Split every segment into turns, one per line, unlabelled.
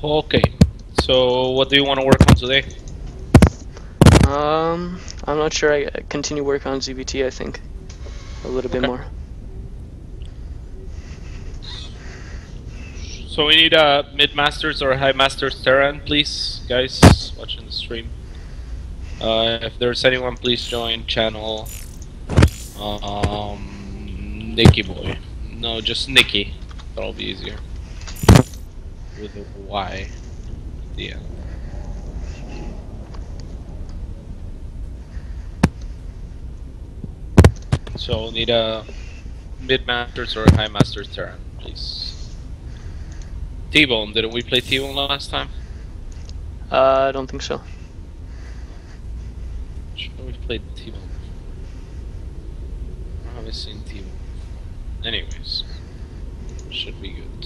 Okay, so what do you want to work on today?
I'm not sure. I continue work on ZBT, I think. A little bit more.
So we need a mid-masters or high-masters terrain, please, guys, watching the stream. If there's anyone, please join channel nickyboy. No, just Nicky. That'll be easier. With a Y at the end. So we'll need a mid-masters or high-masters terrain, please. T-Bone, didn't we play T-Bone last time?
I don't think so.
Sure we played T-Bone. I haven't seen T-Bone. Anyways, should be good.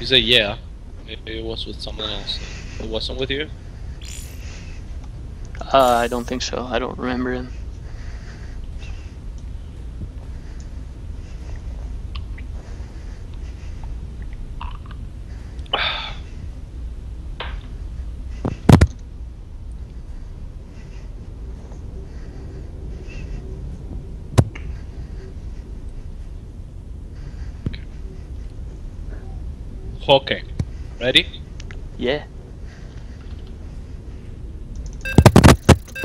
You say yeah. Maybe it was with someone else. It wasn't with you?
I don't think so. I don't remember him.
Okay. Ready?
Yeah.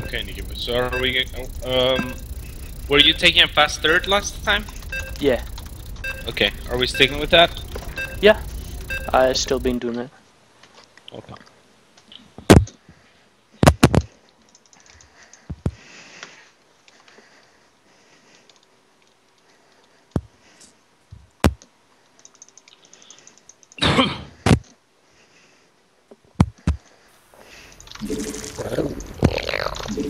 Okay, Nicky. So are we? Were you taking a fast third last time?
Yeah.
Okay. Are we sticking with that?
Yeah. I still been doing that.
Okay.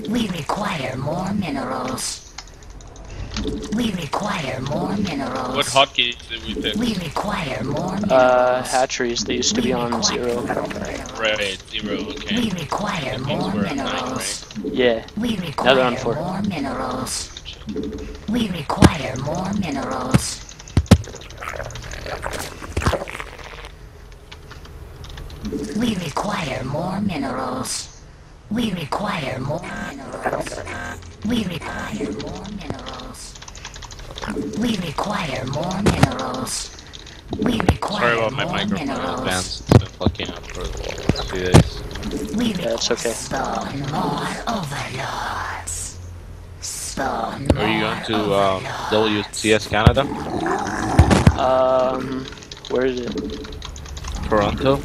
We require more minerals. We require more minerals.
What hotkeys did we pick?
We require more minerals.
Hatcheries, they used to be on 0.
Right, 0, okay.
We require more
We're at 9,
minerals.
right?
Yeah.
We
Now they're on
require
4.
more minerals. We require more minerals. We require more minerals. We require more minerals. We require more minerals. We require more minerals. We
Sorry
require
about my
more
microphone
minerals.
advance. It's been fucking up for a few days.
We
Yeah, it's okay.
Spawn more overlords. Spawn more
Are you going to
overlords.
WCS Canada?
Where is it?
Toronto?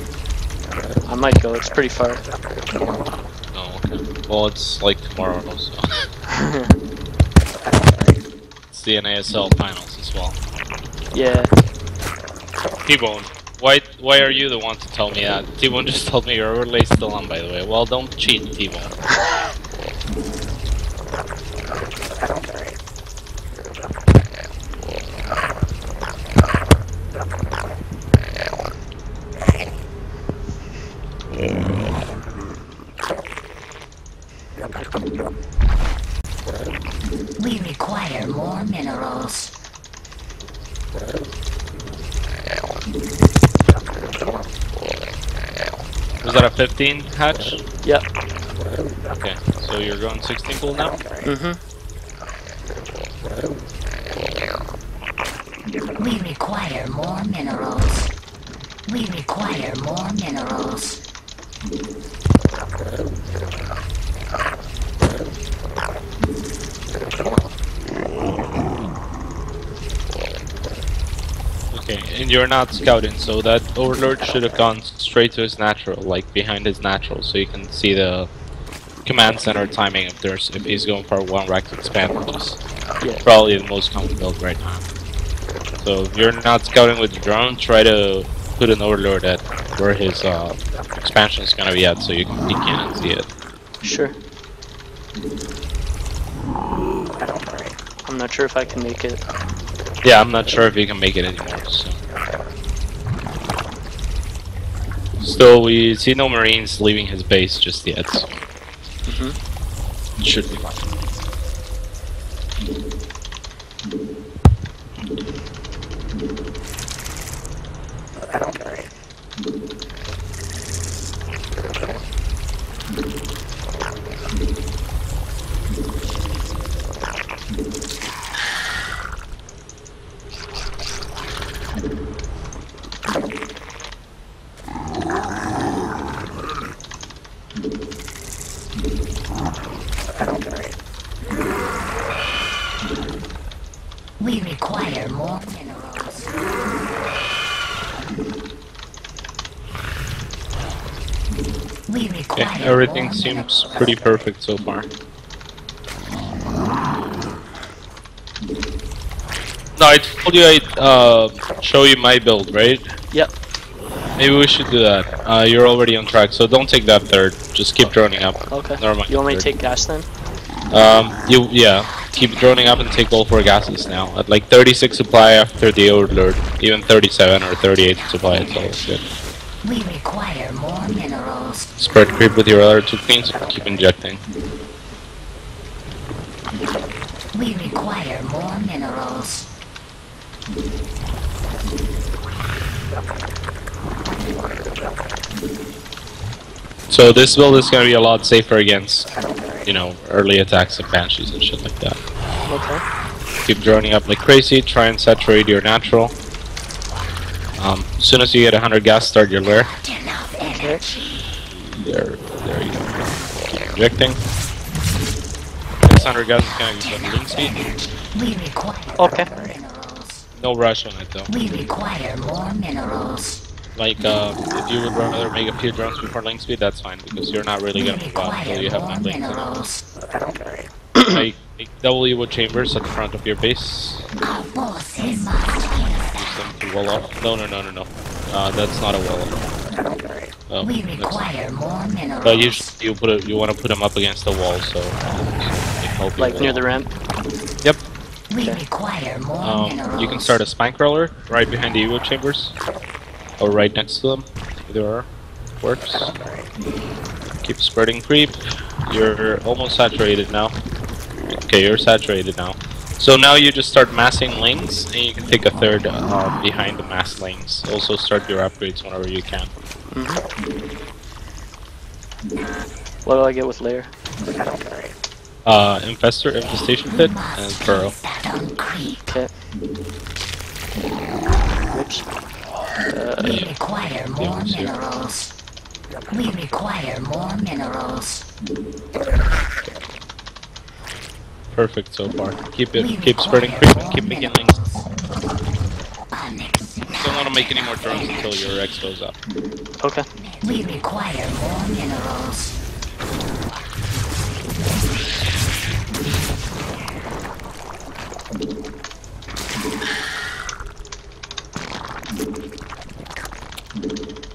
I might go. It's pretty far.
Oh, okay. Well, it's like tomorrow, so. It's the NASL finals as well.
Yeah.
T-Bone, why are you the one to tell me that? T-Bone just told me your overlay's still on, by the way. Well, don't cheat, T-Bone.
We require more minerals.
Was that a 15 hatch?
Yep.
Okay, so you're going 16 pool now?
Mm-hmm.
We require more minerals. We require more minerals.
Okay, and you're not scouting, so that overlord should have gone straight to his natural, like behind his natural, so you can see the command center timing if he's going for 1 rack to expand, which is probably the most common build right now. So if you're not scouting with the drone, try to put an overlord at where his expansion is gonna be at, so you can peek in and see it.
Sure. I'm not sure if I can make it.
Yeah, I'm not sure if you can make it anymore, so. Still, we see no Marines leaving his base just yet, so. Should be fine.
We require more minerals. We require
Okay, everything
more
seems
minerals.
pretty perfect so far. No, I told you I'd show you my build, right?
Yep.
Maybe we should do that. You're already on track, so don't take that third. Just keep droning up.
Okay.
Never mind.
You want me to
third.
take gas then?
Keep droning up and take all 4 gases now. At like 36 supply after the overload, even 37 or 38 supply, it's all good.
We require more minerals.
Spread creep with your other 2 queens, keep injecting.
We require more minerals.
So this build is gonna be a lot safer against, you know, early attacks of banshees and shit like that.
Okay.
Keep droning up like crazy, try and saturate your natural. As soon as you get 100 gas, start your lair.
Enough
Okay.
energy.
There you go. Keep injecting. 600 gas is gonna give you link speed.
We require
Okay.
more minerals.
No rush on it though.
We require more minerals.
Like, if you would rather make a few drones before link speed, that's fine, because you're not really
We
gonna move out until
require
you have
more
enough link.
minerals.
Make double wood chambers at the front of your base.
Our forces must hear.
Use them to wall off. No. That's not a wall off. Oh,
We
that's-
require more minerals.
But usually you want to put them up against the wall, so they help you
Like
wall
near the
off.
ramp?
Yep.
We require more minerals.
You can start a spine crawler right behind the ego chambers, or right next to them. Either or works. Keep spreading creep. You're almost saturated now. Okay, you're saturated now. So now you just start massing lanes, and you can take a third behind the mass lanes. Also start your upgrades whenever you can.
What do I get with layer?
Infestation pit, and burrow.
That on creep.
Okay. Whoops.
We require more
it's here.
minerals. We require more minerals.
Perfect so far. Keep
We
spreading
require
creep and keep
more
making links.
Unacceptable.
Don't want to make any more drones until your X goes up.
Okay.
We require more minerals.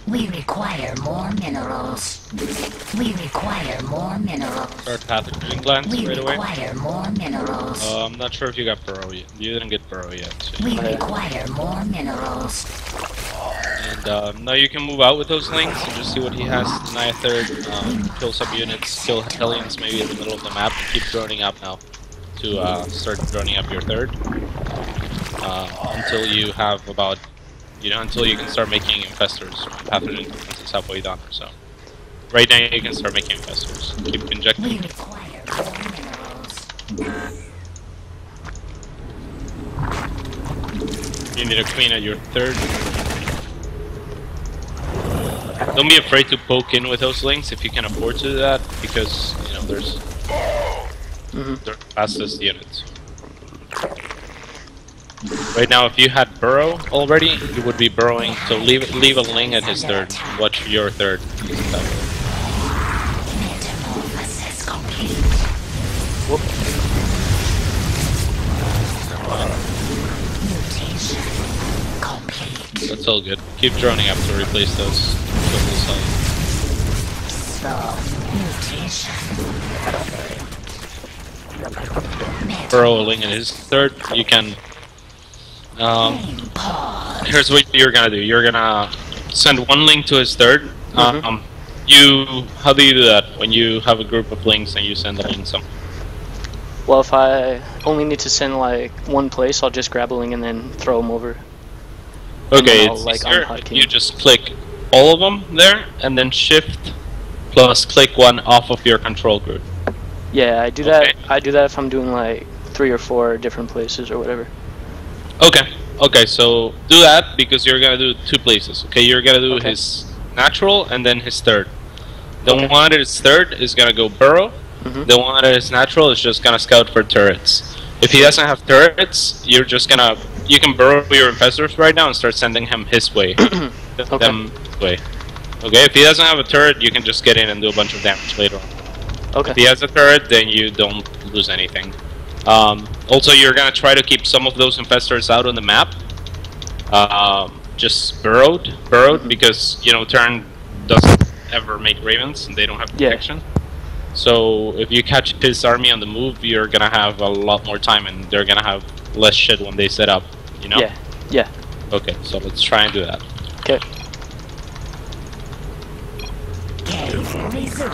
We require more minerals. We require more minerals.
Start pathogen glands
We
right away.
require more minerals.
I'm not sure if you got burrow yet. You didn't get burrow yet. So.
We require more minerals.
And now you can move out with those links and just see what he has. Deny a third, kill some units, kill hellions maybe in the middle of the map, and keep droning up now to start droning up your third until you have about, until you can start making infestors. Pathogen defense is halfway done, so right now you can start making infestors. Keep
We
injecting.
require more minerals.
You need a queen at your third. Don't be afraid to poke in with those links if you can afford to do that, because they're the fastest units. Right now, if you had burrow already, you would be burrowing. So leave a ling at his third. Watch your third.
Metamorphosis complete.
Whoop.
Mutation complete.
That's all good. Keep droning up to replace those.
Slow mutation.
Burrow a ling at his third. You can.
Pause.
Here's what you're gonna do. You're gonna send one link to his third. How do you do that when you have a group of links and you send a link some?
Well, if I only need to send like one place, I'll just grab a link and then throw them over.
Okay,
I'll,
it's
like,
easier.
unhotkey.
You just click all of them there, and then shift plus click one off of your control group.
Yeah, I do
Okay.
that. I do that if I'm doing like 3 or 4 different places or whatever.
Okay, so do that because you're gonna do 2 places. Okay, you're gonna do
Okay.
his natural and then his third. The
Okay.
one that is third is gonna go burrow.
Mhm.
The one that is natural is just gonna scout for turrets. If he doesn't have turrets, you're just gonna you can burrow your infestors right now and start sending him his way.
Okay.
Them way. Okay, if he doesn't have a turret, you can just get in and do a bunch of damage later on.
Okay.
If he has a turret, then you don't lose anything. Also, you're gonna try to keep some of those infestors out on the map. Just burrowed, because you know Turn doesn't ever make ravens and they don't have
Yeah.
protection. So if you catch his army on the move, you're gonna have a lot more time and they're gonna have less shit when they set up. You know?
Yeah. Yeah.
Okay, so let's try and do that.
Okay.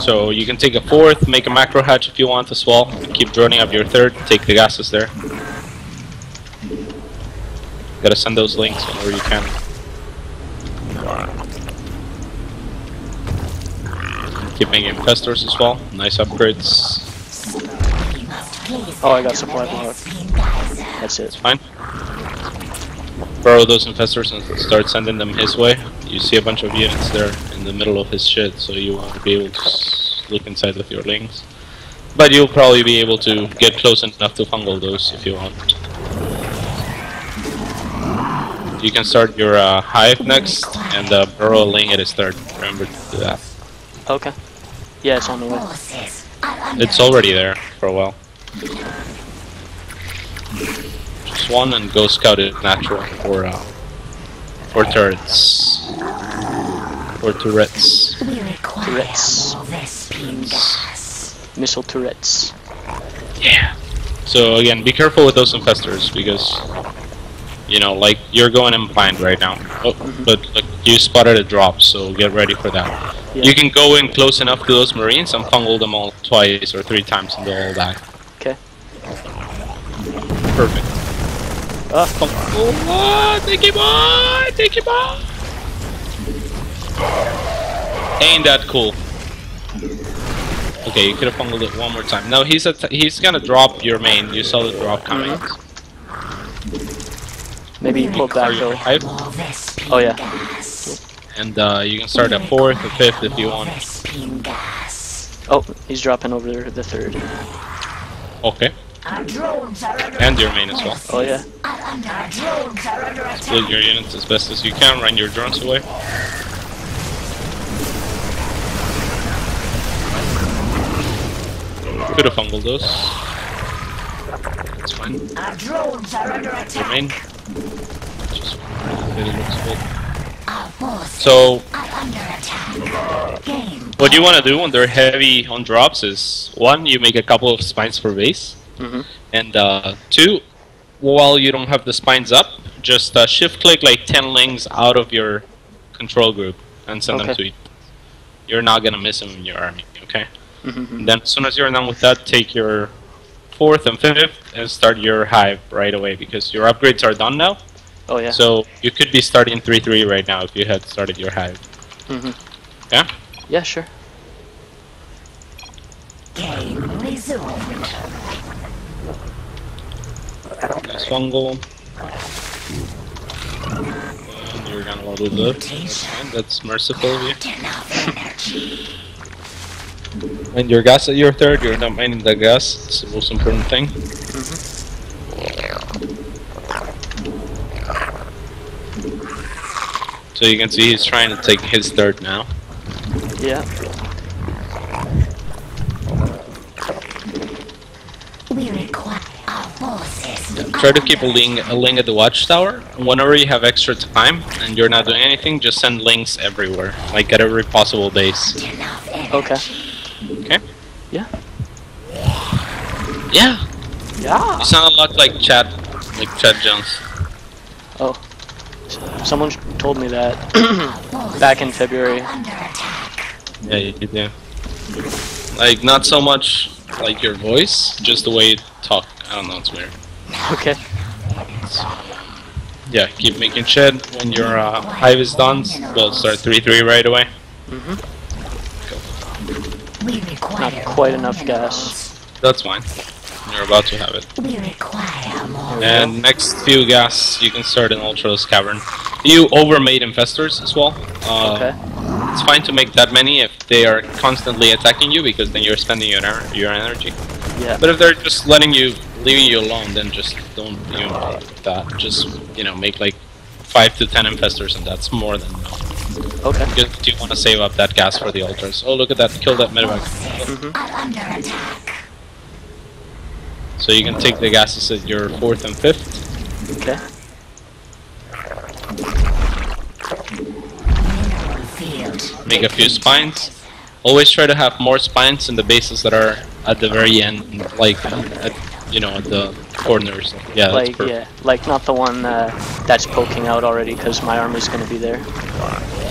So you can take a fourth, make a macro hatch if you want as well. Keep droning up your third, take the gases there. Gotta send those links whenever you can. Keep making infestors as well. Nice upgrades.
Oh, I got supply block. That's it.
Fine. Borrow those infestors and start sending them his way. You see a bunch of units there in the middle of his shit, so you won't be able to look inside with your links. But you'll probably be able to get close enough to fungal those if you want. You can start your hive next, and burrow a ling at his third. Remember to do that.
Okay. Yeah, it's on the way.
It's already there for a while. Just one and go scout it natural for turrets. Or turrets.
Turrets. Missile turrets.
Yeah. So again, be careful with those infestors because you know, like you're going in blind right now. Oh, but like, you spotted a drop, so get ready for that.
Yeah.
You can go in close enough to those marines and fungal them all twice or 3 times and they'll all die.
Okay.
Perfect. Oh, nickyboy! Nickyboy! Ain't that cool? Okay, you could have fungled it one more time. No, he's gonna drop your main. You saw the drop coming.
Maybe you pulled back
Are you
though.
hive?
Oh yeah.
And you can start a 4th, a 5th if you want.
Oh, he's dropping over there, the third.
Okay. And your main as well.
Oh yeah.
Split your units as best as you can. Run your drones away. Could have fungled those. That's fine. Your main. Just really looks good. So, what you want to do when they're heavy on drops is 1, you make a couple of spines for base, and 2, while you don't have the spines up, just shift click like 10 lings out of your control group and send them to you. You're not gonna miss them in your army, okay? And then as soon as you're done with that, take your 4th and 5th and start your hive right away because your upgrades are done now.
Oh yeah.
So you could be starting 3-3 right now if you had started your hive. Yeah?
Yeah, sure.
Game resumed.
Nice fungal. And you're gonna want to look. That's merciful of you. And your gas at your third, you're not mining the gas. It's the most important thing. So you can see he's trying to take his third now.
Yeah.
We require our forces.
Try to keep a ling at the watchtower. Whenever you have extra time and you're not doing anything, just send links everywhere, like at every possible base.
Okay.
Okay?
Yeah.
Yeah.
Yeah.
You sound a lot like Chad Jones.
Oh. Someone told me that back in February.
Yeah, you do. Like, not so much like your voice, just the way you talk. I don't know, it's weird.
Okay.
Yeah, keep making shit. When your hive is done, we'll start 3-3 right away.
We require
Not quite enough gas.
That's fine. You're about to have it.
We require more.
And next few gas, you can start an Ultra's Cavern. You overmade infestors as well.
Okay.
it's fine to make that many if they are constantly attacking you, because then you're spending your energy.
Yeah.
But if they're just leaving you alone, then just don't even bother with that. Just, you know, make like 5 to 10 infestors, and that's more than enough.
Okay.
Because you want to save up that gas for the ultras. Oh, look at that! Kill that medevac.
Are under attack.
So you can take the gases at your 4th and 5th.
Okay.
Mineral field.
Make a few spines. Always try to have more spines in the bases that are at the very end, like at the corners. Yeah, that's
Like
perfect.
like not the one that's poking out already, because my army's gonna be there.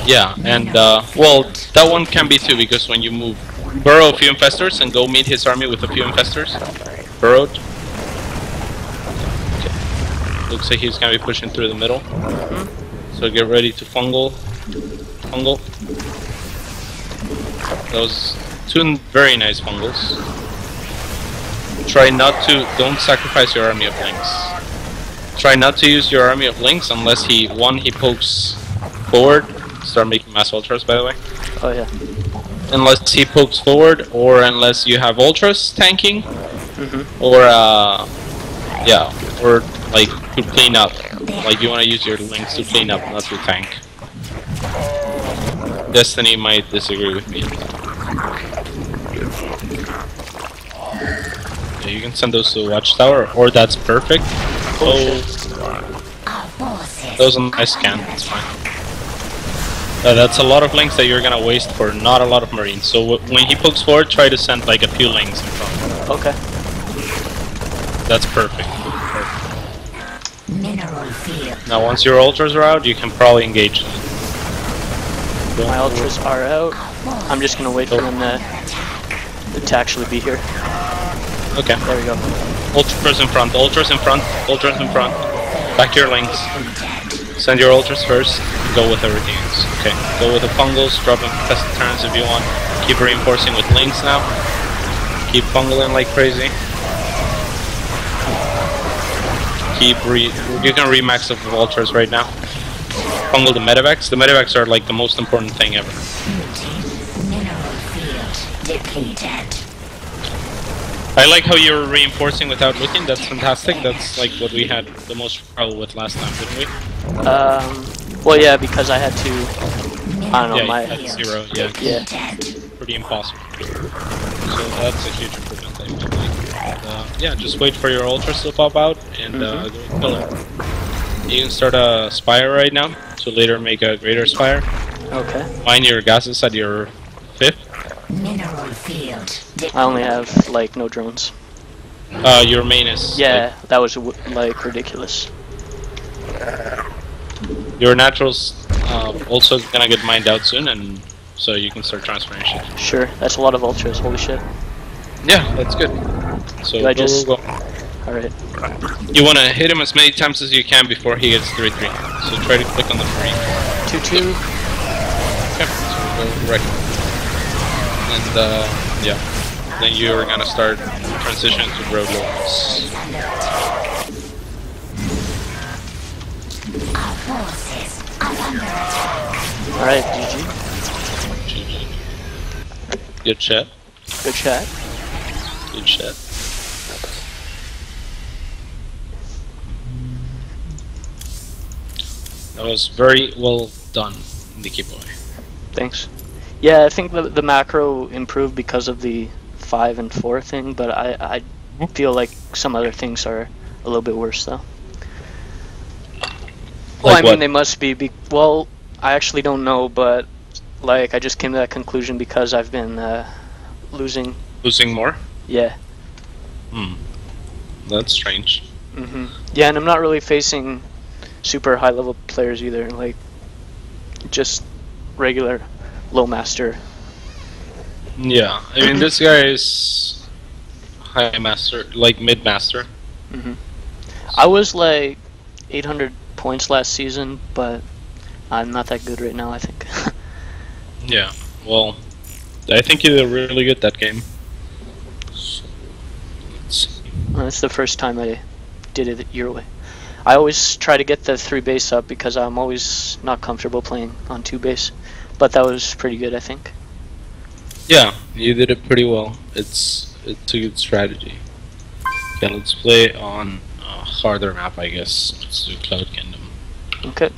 Yeah, and well, that one can be too, because when you move, burrow a few infestors and go meet his army with a few infestors. Burrowed. Okay. Looks like he's gonna be pushing through the middle. So get ready to fungal. Those 2 very nice fungals. Try not to, don't sacrifice your army of links. Try not to use your army of links unless he pokes forward. Start making mass ultras, by the way.
Oh yeah.
Unless he pokes forward, or unless you have ultras tanking, or or like to clean up. Like you want to use your links to clean up, not to tank. Destiny might disagree with me. Yeah, you can send those to the watchtower, or that's perfect. Oh, that was a nice scan. That's fine. That's a lot of links that you're gonna waste for not a lot of marines. So when he pokes forward, try to send like a few links in front.
Okay.
That's perfect.
Mineral field.
Now once your ultras are out, you can probably engage them.
My ultras are out. I'm just gonna wait for them to actually be here.
Okay.
There we go.
Ultras in front, ultras in front, ultras in front. Back your links. Send your ultras first, go with everything else. Okay, go with the fungals, drop infested turns if you want. Keep reinforcing with links now. Keep fungaling like crazy. You can remax the ultras right now. Fungal the medevacs. The medevacs are like the most important thing ever.
Mineral field depleted.
I like how you're reinforcing without looking. That's fantastic. That's like what we had the most trouble with last time, didn't we? Well, yeah, because I had to. I don't know,
yeah, you had 0. Yeah,
yeah.
pretty impossible. So that's a huge improvement, I feel like. And, yeah, just wait for your ultras to pop out and go kill it. You can start a spire right now to later make a greater spire.
Okay.
Mine your gases at your 5th.
Mineral field.
I only have like no drones.
Your main is
Yeah, that was like ridiculous.
your naturals also gonna get mined out soon, and so you can start transferring shit.
Sure, that's a lot of ultras. Holy shit.
Yeah, that's good. So
Do I just-
go.
All right.
You want to hit him as many times as you can before he gets 3-3. So try to click on the 3.
2-2.
Okay, so go right. And yeah, then you're gonna start transitioning to road lords.
Our forces are under attack.
All right, GG.
GG. Good chat.
Good chat.
Good chat. That was very well done, nickyboy.
Thanks. Yeah, I think the macro improved because of the 5 and 4 thing, but I feel like some other things are a little bit worse though. Well,
Like
I mean
what?
they must be. Well, I actually don't know, but like I just came to that conclusion because I've been losing.
Losing more?
Yeah.
That's strange.
Yeah, and I'm not really facing super high level players either. Like just regular low master.
Yeah, I mean this guy is high master, like mid master.
I was like 800 points last season, but I'm not that good right now, I think.
Yeah, well, I think you did really good that game. So, let's see.
Well, it's the first time I did it your way. I always try to get the 3 base up because I'm always not comfortable playing on 2 base. But that was pretty good, I think.
Yeah, you did it pretty well. It's a good strategy. Okay, let's play on a harder map, I guess. Let's do Cloud Kingdom.
Okay.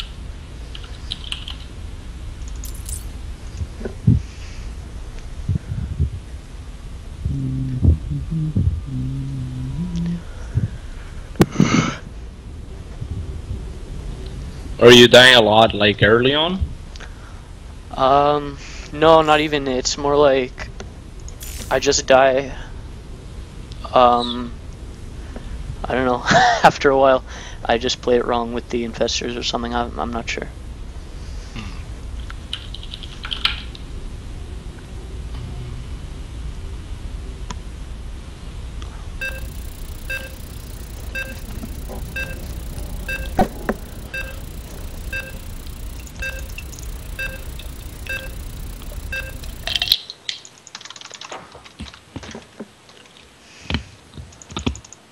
Are you dying a lot, like early on?
No, not even. It's more like I just die. I don't know. After a while, I just play it wrong with the infestors or something. I'm not sure.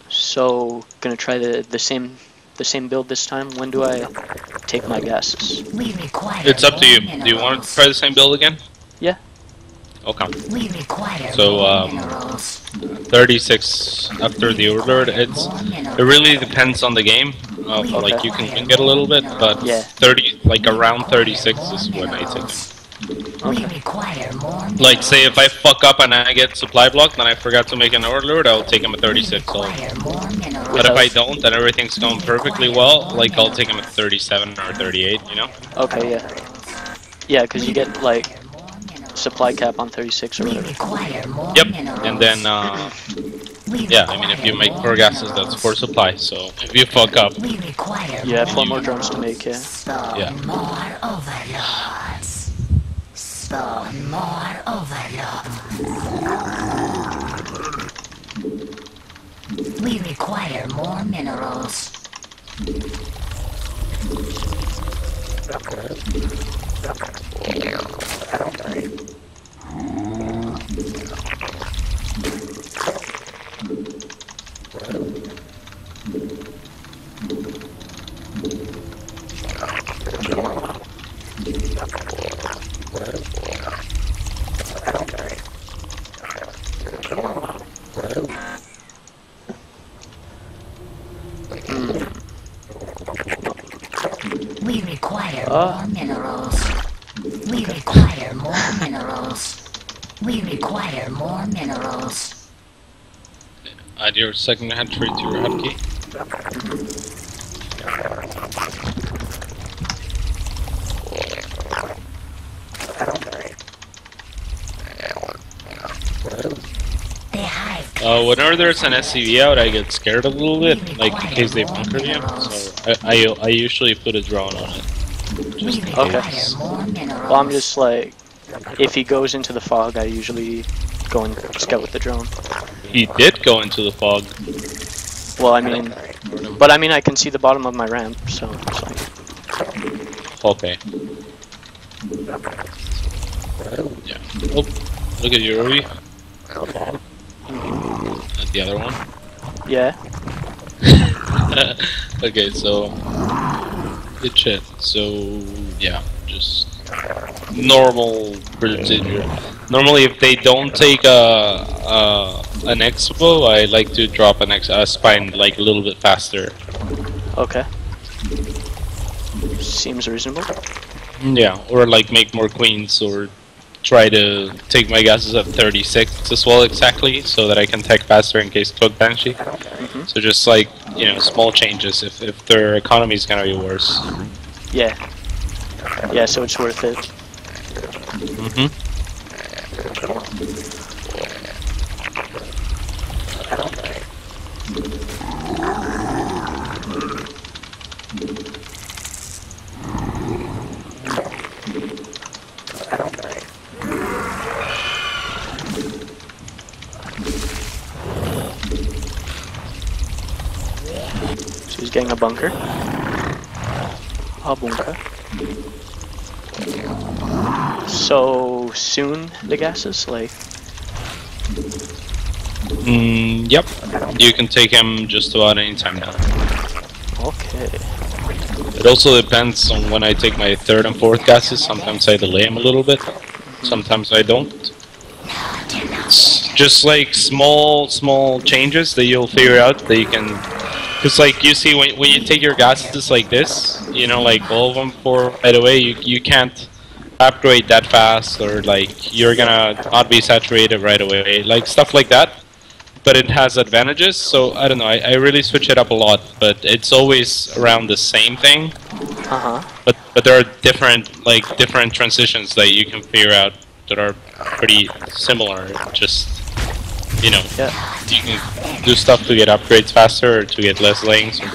So gonna try the same build this time. When do I take my gases?
We require
It's up to you.
more
Do you want to
minerals.
try the same build again?
Yeah.
Okay.
We require
So,
more minerals.
36 after the Overlord. It really depends on the game. Like you can get a little bit, but
Yeah.
30, like around 36 is when I take them.
We require more
Like say if I fuck up and I get supply blocked and I forgot to make an Overlord, I'll take him at 36. So. But if I don't and everything's going perfectly well, like I'll take him at 37 or 38, you know?
Okay, yeah. Yeah, because you get like supply cap on 36 or whatever.
Yep. And then yeah, I mean if you make 4 gases, that's 4 supply. So if you fuck up,
You have 4 more drones to make, yeah.
yeah.
More overlords. Spawn more overlords. We require more minerals. We require more minerals. We require more minerals. We require more minerals.
Add your second entry to your hotkey. Whenever there's an SCV out, I get scared a little bit, like in case they bunker you. So I usually put a drone on it. Just in case.
Well, I'm just like, if he goes into the fog, I usually go and scout with the drone.
He did go into the fog.
Well, I mean, but I mean, I can see the bottom of my ramp, so it's like.
Okay. Yeah. Oh, look at you, Ruby. That's the other one.
Yeah.
Okay, so good shit. So yeah, just normal procedure. Normally, if they don't take an expo, I like to drop a spine like a little bit faster.
Okay. Seems reasonable.
Yeah, or like make more queens, or try to take my gases at 36 as well exactly, so that I can tech faster in case Cloak Banshee. So just like, you know, small changes if their economy is gonna be worse.
Yeah. Yeah, so it's worth it. So he's getting a bunker. A bunker. So soon the gases, like.
Yep. You can take him just about any time now.
Okay.
It also depends on when I take my third and fourth gases. Sometimes I delay them a little bit, sometimes I don't. It's just like small changes that you'll figure out that you can. Because like you see when you take your gases like this, you know, like all of them for right away, you can't upgrade that fast, or like you're gonna not be saturated right away, like stuff like that. But it has advantages, so I don't know, I really switch it up a lot, but it's always around the same thing. But there are different transitions that you can figure out that are pretty similar. Just, you know, you can do stuff to get upgrades faster or to get less lanes. Or,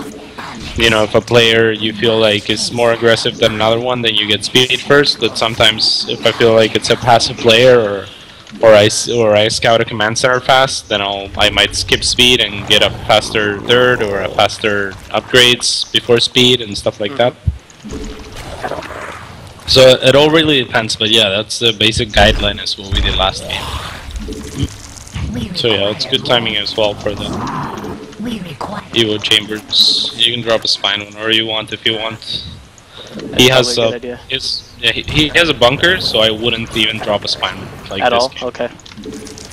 you know, if a player you feel like is more aggressive than another one, then you get speed first. But sometimes if I feel like it's a passive player or I scout a command center fast, then I might skip speed and get a faster third or a faster upgrades before speed and stuff like that. So it all really depends, but yeah, that's the basic guideline is what we did last game. So yeah, it's good timing as well for the Evo chambers. You can drop a spine whenever you want if you want. He has he has a bunker, so I wouldn't even drop a spine like
at
this
all.
game.
Okay.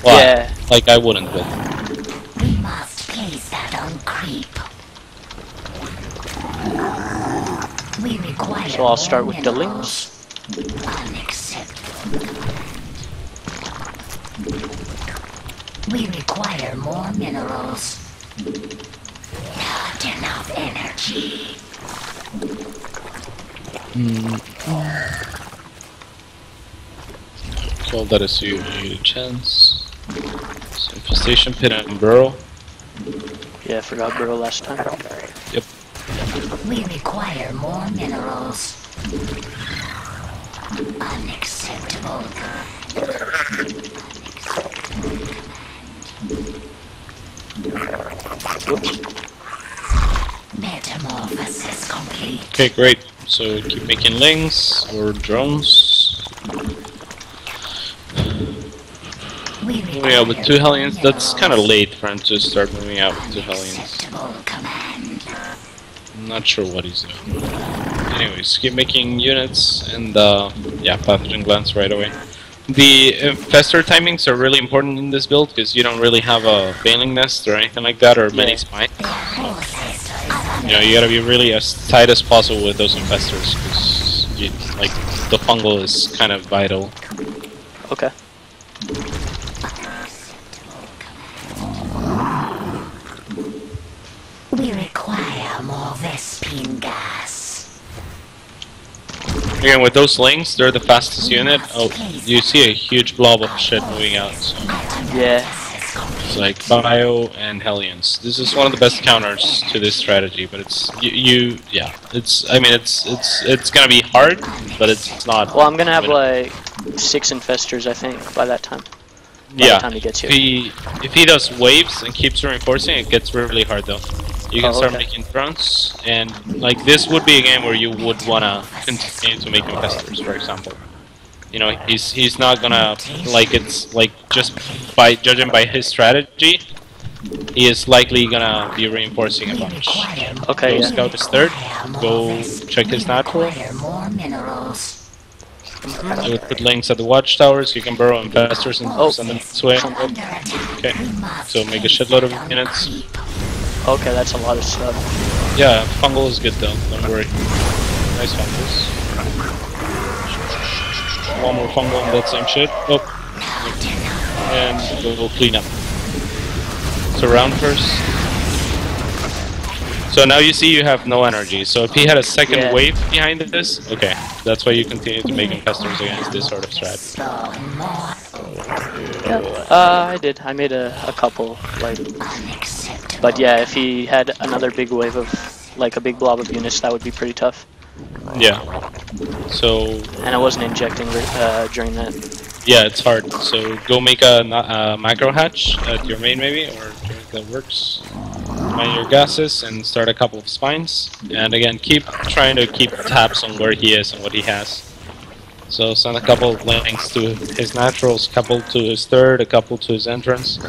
Well,
yeah.
Like I wouldn't, but
We must place that on creep. We require.
So I'll start with the links.
Unacceptable. We require more minerals. Not enough energy.
call that a suit. You need a chance. So infestation pit and burrow.
Yeah, I forgot burrow last time.
Yep.
We require more minerals. Unacceptable.
Oops.
Metamorphosis complete.
Okay, great. So keep making links or drones. Moving out with 2 Hellions. That's kind of late for him to start moving out with 2 Hellions. I'm not sure what he's doing. Anyways, keep making units and yeah, pathogen glands right away. The infestor timings are really important in this build because you don't really have a failing nest or anything like that, or many spines. You know, you gotta be really as tight as possible with those infestors because like the fungal is kind of vital.
Okay.
We require more Vespine gas.
Again, with those links, they're the fastest unit. Oh, you see a huge blob of shit moving out. So.
Yeah.
It's like Bio and Hellions. This is one of the best counters to this strategy, but it's yeah. I mean it's gonna be hard, but it's not.
Well, I'm gonna have like 6 infestors, I think, by that time. By the time he gets here.
If he does waves and keeps reinforcing, it gets really hard though. You can start making drones, and like this would be a game where you would wanna continue to make infestors, for example. You know, he's not gonna like it's like just by judging by his strategy, he is likely gonna be reinforcing a bunch.
Okay.
Go scout his third. Go check his natural. I would put links at the watchtowers. You can burrow infestors and send them this way. Okay. So make a shitload of units.
Okay, that's a lot of stuff.
Yeah, fungal is good though, don't worry. Nice fungals. One more fungal on that same shit. Oh. And we'll clean up. So round first. So now you see you have no energy. So if he had a second wave behind this, okay. That's why you continue to make infestors against this sort of strat.
Yep. I did. I made a couple, like... But yeah, if he had another big wave of, like a big blob of units, that would be pretty tough.
Yeah. So... And
I wasn't injecting during that.
Yeah, it's hard. So go make a macro hatch at your main maybe, or that works. Mine your gases and start a couple of spines. And again, keep trying to keep tabs on where he is and what he has. So send a couple of links to his naturals, a couple to his third, a couple to his entrance.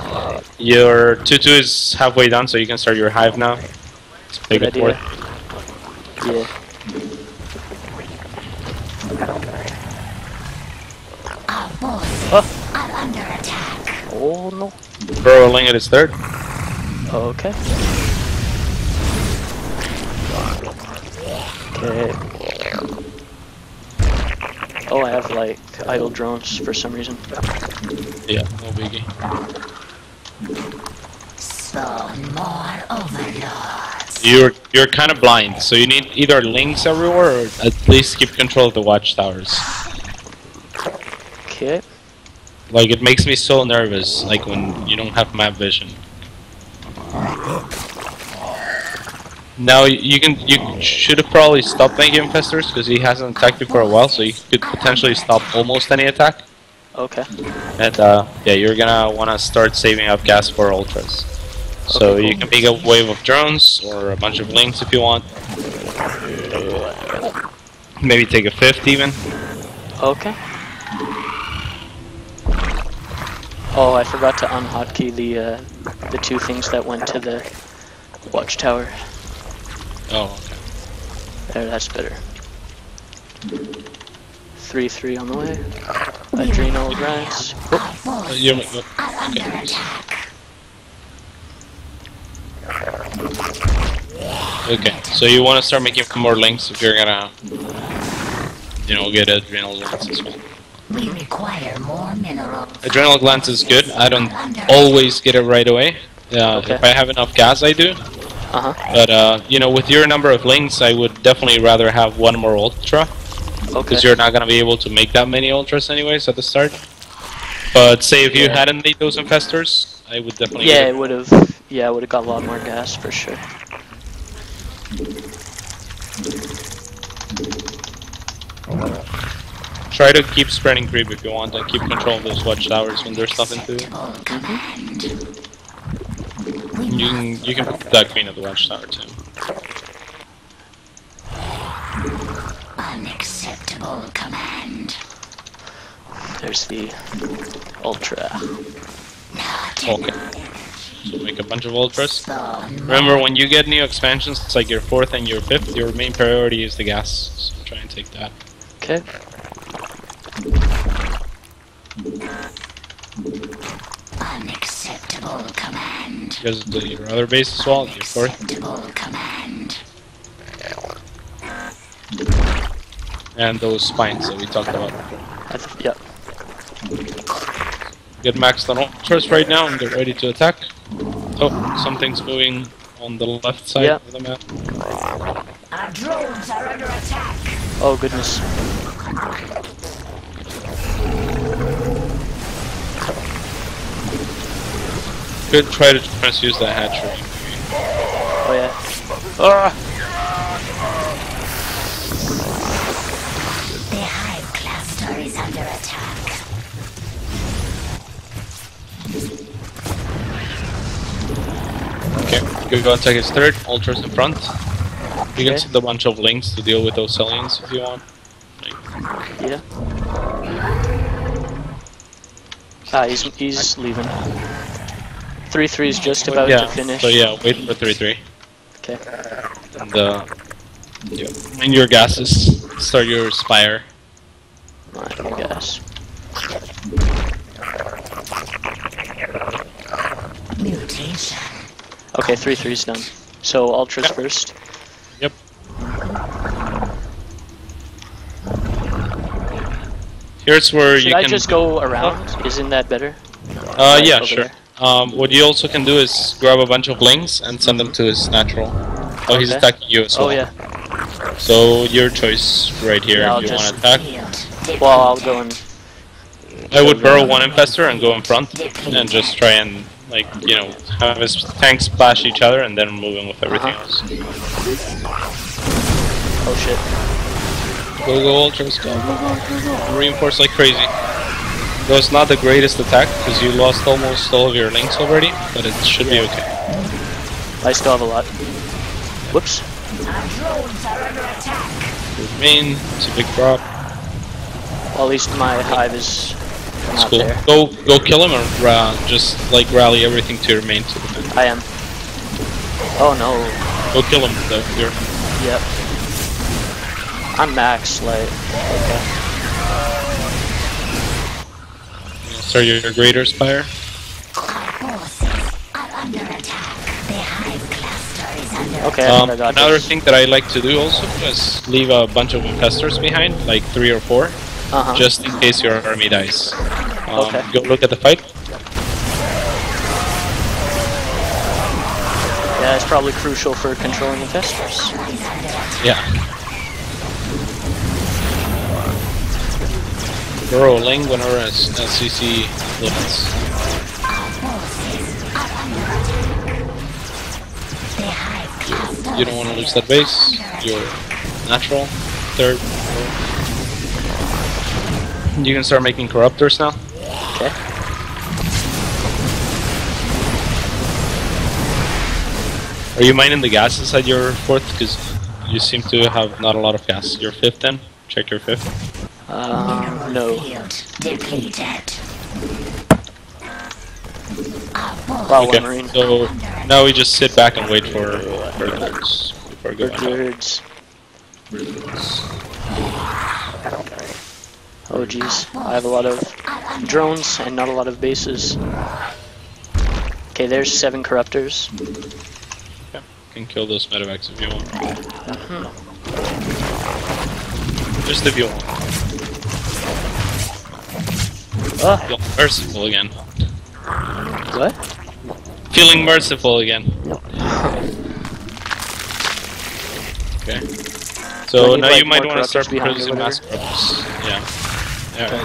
Your 2-2 is halfway done, so you can start your hive now. Let's make it forth.
Yeah.
I'm under attack.
Oh no.
Rolling at his third.
Okay. Okay. Oh, I have like idle drones for some reason.
Yeah, no biggie.
Spawn more overlords.
You're kind of blind, so you need either links everywhere or at least keep control of the watchtowers.
Okay.
Like, it makes me so nervous, like when you don't have map vision. Now you should have probably stopped making infestors because he hasn't attacked you for a while, so you could potentially stop almost any attack.
Okay.
And yeah, you're gonna want to start saving up gas for ultras. So
Okay,
you can make a wave of drones or a bunch of links if you want. Maybe take a fifth even.
Okay. Oh, I forgot to unhotkey the two things that went to the watchtower.
Oh, okay.
There, that's better. 3-3 on the way. Adrenal grinds.
Okay, so you want to start making more links if you're gonna, you know, get adrenal glands as well.
We require more minerals.
Adrenal glands is good. I don't always get it right away.
Okay.
If I have enough gas, I do. But you know, with your number of links, I would definitely rather have one more ultra.
Okay.
Because you're not gonna be able to make that many ultras anyways at the start. But say if you hadn't made those infestors, I would definitely.
Yeah, it would have. Yeah, I would have got a lot more gas for sure.
Try to keep spreading creep if you want, and keep control of those watchtowers when there's nothing to do. You can put that queen at the watchtower too.
Unacceptable command.
There's the ultra.
Okay. So make a bunch of ultras. Remember, when you get new expansions, it's like your 4th and your 5th, your main priority is the gas. So try and take that.
Okay.
Unacceptable command.
Because your other base as well, your 4th.
Unacceptable command.
And those spines that we talked about.
Yep.
Get maxed on ultras right now and get ready to attack. Oh, something's moving on the left side of the map.
Our drones are under attack.
Oh goodness.
Could try to transfuse that hatchery.
Oh yeah. Ah!
The hive cluster is under attack.
Okay, go attack his 3rd, ultras in front. You can
Okay.
set a bunch of links to deal with those aliens if you want.
Yeah. Ah, he's leaving. 3-3 is just about to finish.
So yeah, wait for 3-3.
Okay.
And yeah, when your gases, start your spire.
I guess.
Mutation.
Okay, 3-3 is done. So ultras first.
Yep. Here's where
Should
you
I
can.
just go around? Isn't that better?
Yeah,
over
sure.
there.
What you also can do is grab a bunch of links and send them to his natural. Oh, he's
Okay.
attacking you as well.
Oh yeah.
So your choice right here
Yeah,
if you
I'll
want to attack.
Well, I'll go and.
I would burrow one infestor and go in front and just try and, like, you know, have his tanks splash each other and then move in with everything else.
Oh shit.
Go ultras, go. Reinforce like crazy. Though it's not the greatest attack because you lost almost all of your links already, but it should be okay.
I still have a lot. Whoops.
Our drones are under attack.
Good main, it's a big drop.
Well, at least my hive is
It's
not
cool.
there.
Go kill him or just like rally everything to your main to defend.
I am. Oh no.
Go kill him though. Here.
Yep. I'm max, like, okay.
So your greater spire?
Our forces are under attack. The hive cluster is under
Okay, I think I got
Another
this.
thing that I like to do also is leave a bunch of infestors behind, like 3 or 4, just in case your army dies.
Okay.
Go look at the fight.
Yeah, it's probably crucial for controlling infestors.
Yeah. Rolling whenever SCC limits. You don't want to lose that base. You're natural. Third. You can start making corruptors now.
Okay.
Are you mining the gases at your 4th? Because you seem to have not a lot of gas. Your 5th then? Check your 5th.
No.
depleted.
Wow,
Okay,
one marine.
so now we just sit back and wait for birds before going out.
Birds. Oh jeez, I have a lot of drones and not a lot of bases. Okay, there's 7 corruptors.
Okay. You can kill those medevacs if you want. Just if you want. Feel merciful again.
What?
Feeling merciful again. Okay. So
need,
now
like,
you might
more
want to start
corruptors behind or
producing mass
whatever?
corrupts. Yeah.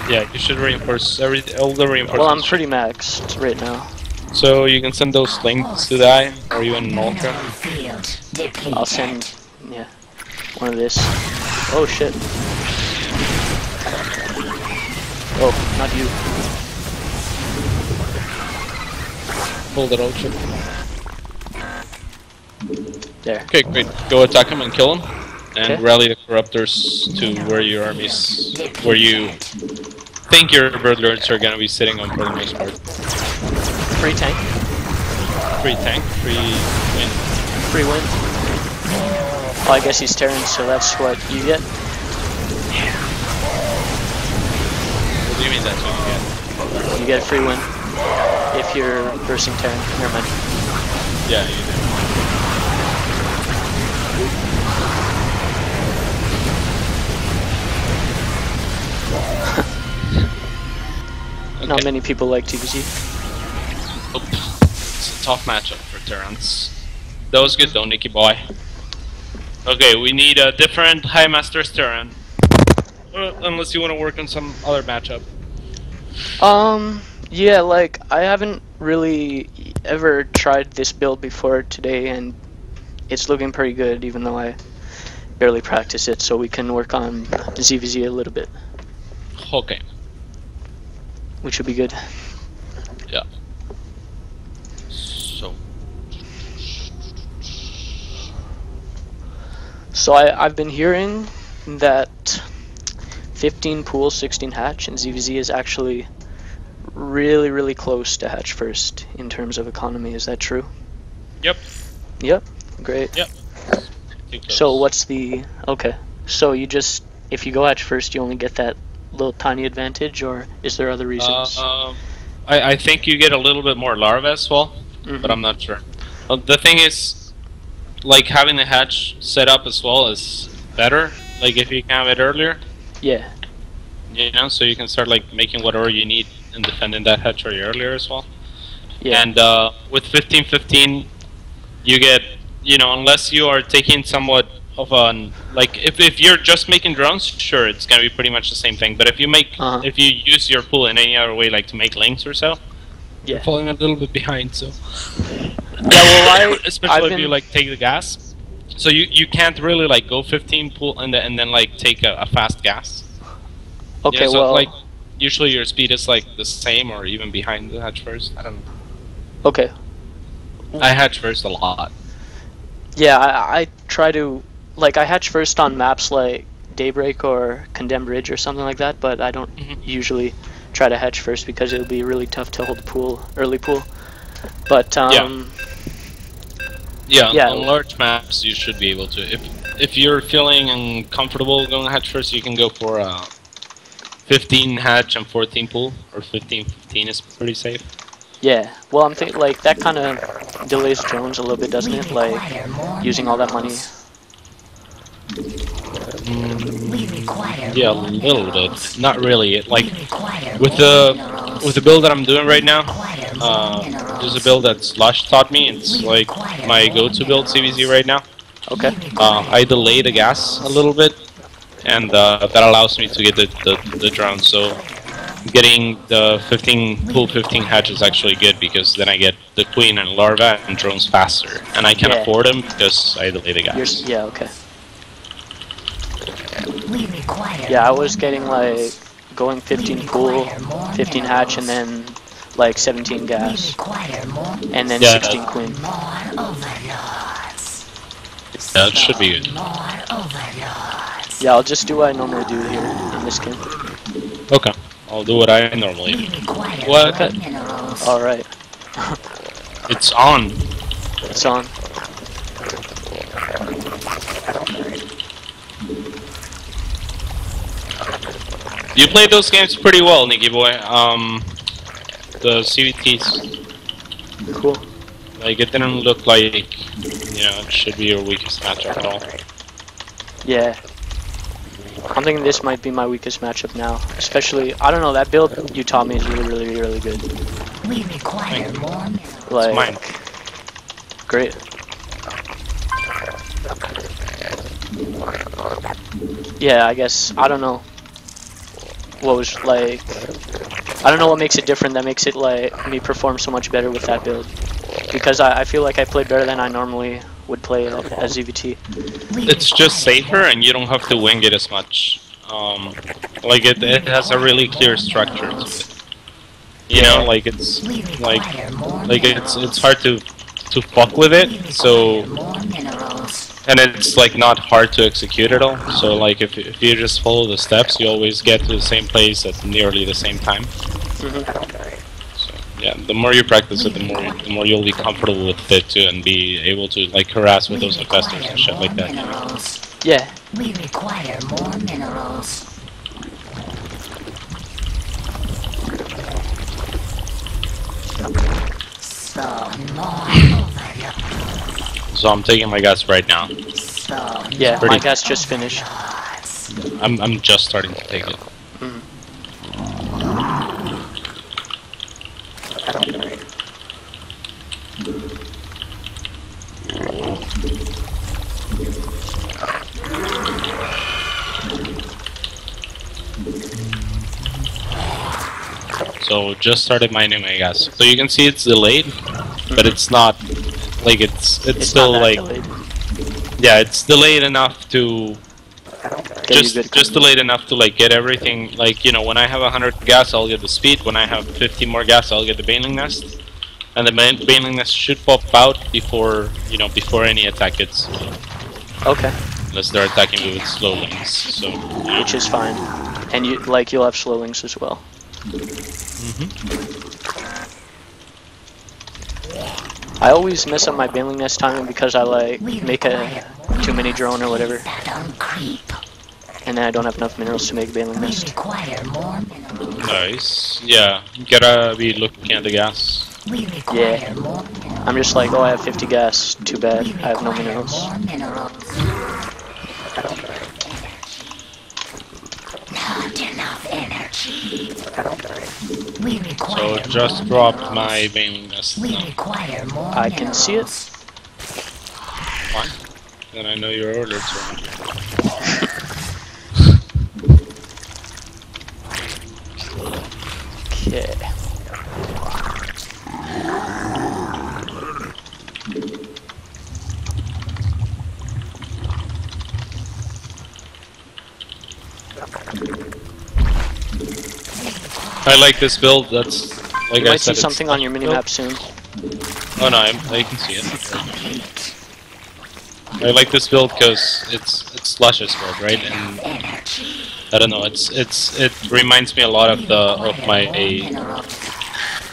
Yeah, you should reinforce all the reinforcements.
Well, I'm pretty maxed right now.
So you can send those links to the eye, or even an ultra.
I'll send, yeah, one of this. Oh shit. Oh, not you.
Pull that ultra.
There.
Okay, great. Go attack him and kill him. And
Okay.
rally the corruptors to where your armies, where you think your bird lords are gonna be sitting on for the most part.
Free tank.
Free tank, free win.
Free win. Oh, I guess he's Terran, so that's what you get.
What do you mean that's what you get?
You get a free win if you're versing Terran. Never mind.
Yeah, you do.
Not many people like TBZ.
Oop. It's a tough matchup for Terrans. That was good though, Nicky boy. Okay, we need a different High Master's Terran. Unless you want to work on some other matchup.
Yeah, like, I haven't really ever tried this build before today, and it's looking pretty good, even though I barely practice it, so we can work on ZVZ a little bit,
Okay.
which would be good.
Yeah. So.
So I've been hearing that 15 pool, 16 hatch, and ZVZ is actually really, really close to hatch first in terms of economy. Is that true?
Yep.
Yep. Great.
Yep.
So what's the... Okay. So you just... If you go hatch first, you only get that little tiny advantage, or is there other reasons?
I think you get a little bit more larvae as well, but I'm not sure. The thing is, like, having the hatch set up as well is better. Like, if you can have it earlier,
Yeah.
you know, so you can start like making whatever you need and defending that hatch earlier as well.
Yeah.
And with 15-15, you get, you know, unless you are taking somewhat of an, like, if you're just making drones, sure, it's gonna be pretty much the same thing. But if you make, if you use your pool in any other way, like to make links or so, you're falling a little bit behind. So
Yeah, well,
especially if you like take the gas, so you can't really like go 15 pool and then like take a fast gas.
Okay,
Yeah, so
well...
like usually your speed is like the same or even behind the hatch first. I don't know.
Okay.
I hatch first a lot.
Yeah, I try to... Like, I hatch first on maps like Daybreak or Condemned Ridge or something like that, but I don't usually try to hatch first because it would be really tough to hold the pool, early pool. But,
yeah, on large maps you should be able to. If you're feeling uncomfortable going hatch first, you can go for 15 hatch and 14 pull, or 15-15 is pretty safe.
Yeah. Well, I'm thinking like that kind of delays drones a little bit, doesn't it? Like using all that money.
Yeah, a little bit. Not really. Like with the build that I'm doing right now, there's a build that Slush taught me. It's like my go-to build CVZ right now.
Okay.
I delay the gas a little bit, and that allows me to get the drone. So getting the 15 hatch is actually good, because then I get the queen and larva and drones faster, and I can afford them because I delay the gas.
Yeah. Okay. Yeah, I was getting like going 15 pool, 15 hatch, and then like 17 gas, and then 16 queen.
Yeah, it should be good.
Yeah, I'll just do what I normally do here in this game.
Okay, I'll do what I normally do. What?
Okay. Alright.
It's on.
It's on.
You played those games pretty well, Nicky boy. The CVTs.
Cool.
Like, it didn't look like, you know, it should be your weakest matchup at all.
Yeah. I'm thinking this might be my weakest matchup now. Especially, I don't know, that build you taught me is really good.
We require more.
Like,
it's mine.
Great. Yeah, I guess, I don't know. What was like, I don't know what makes it different that makes it like me perform so much better with that build, because I feel like I played better than I normally would play as ZVT.
It's just safer, and you don't have to wing it as much. Like it has a really clear structure to it. You know, like it's hard to fuck with it. So. And it's like not hard to execute at all. So like if you just follow the steps, you always get to the same place at nearly the same time. So yeah, the more you practice it, the more you'll be comfortable with it too, and be able to like harass with those infestors and shit like that.
Yeah.
We require more minerals.
So I'm taking my gas right now.
Yeah, my gas just finished.
I'm just starting to take it. So just started mining my gas. So you can see it's delayed, but it's not like it's still like
delayed.
Yeah, it's delayed enough to just delayed enough to like get everything. Like, you know, when I have 100 gas, I'll get the speed. When I have 50 more gas, I'll get the baneling nest, and the baneling nest should pop out before, you know, before any attack hits.
Okay.
Unless they're attacking me with slow links, so yeah.
Which is fine, and you'll have slow links as well. I always mess up my baneling nest timing because I like make a too many drone or whatever, and then I don't have enough minerals to make a baneling nest.
Nice. Yeah, you gotta be looking at the gas.
Yeah. I'm just like, oh, I have 50 gas. Too bad. I have no minerals.
Not enough energy.
So just dropped my baneling nest now.
I can see it.
Fine. Then I know your order too.
Okay.
I like this build. That's like
You
I
might
said.
see something on your minimap soon.
Oh no, I can see it. I like this build because it's Slush's build, right? And I don't know, it reminds me a lot of my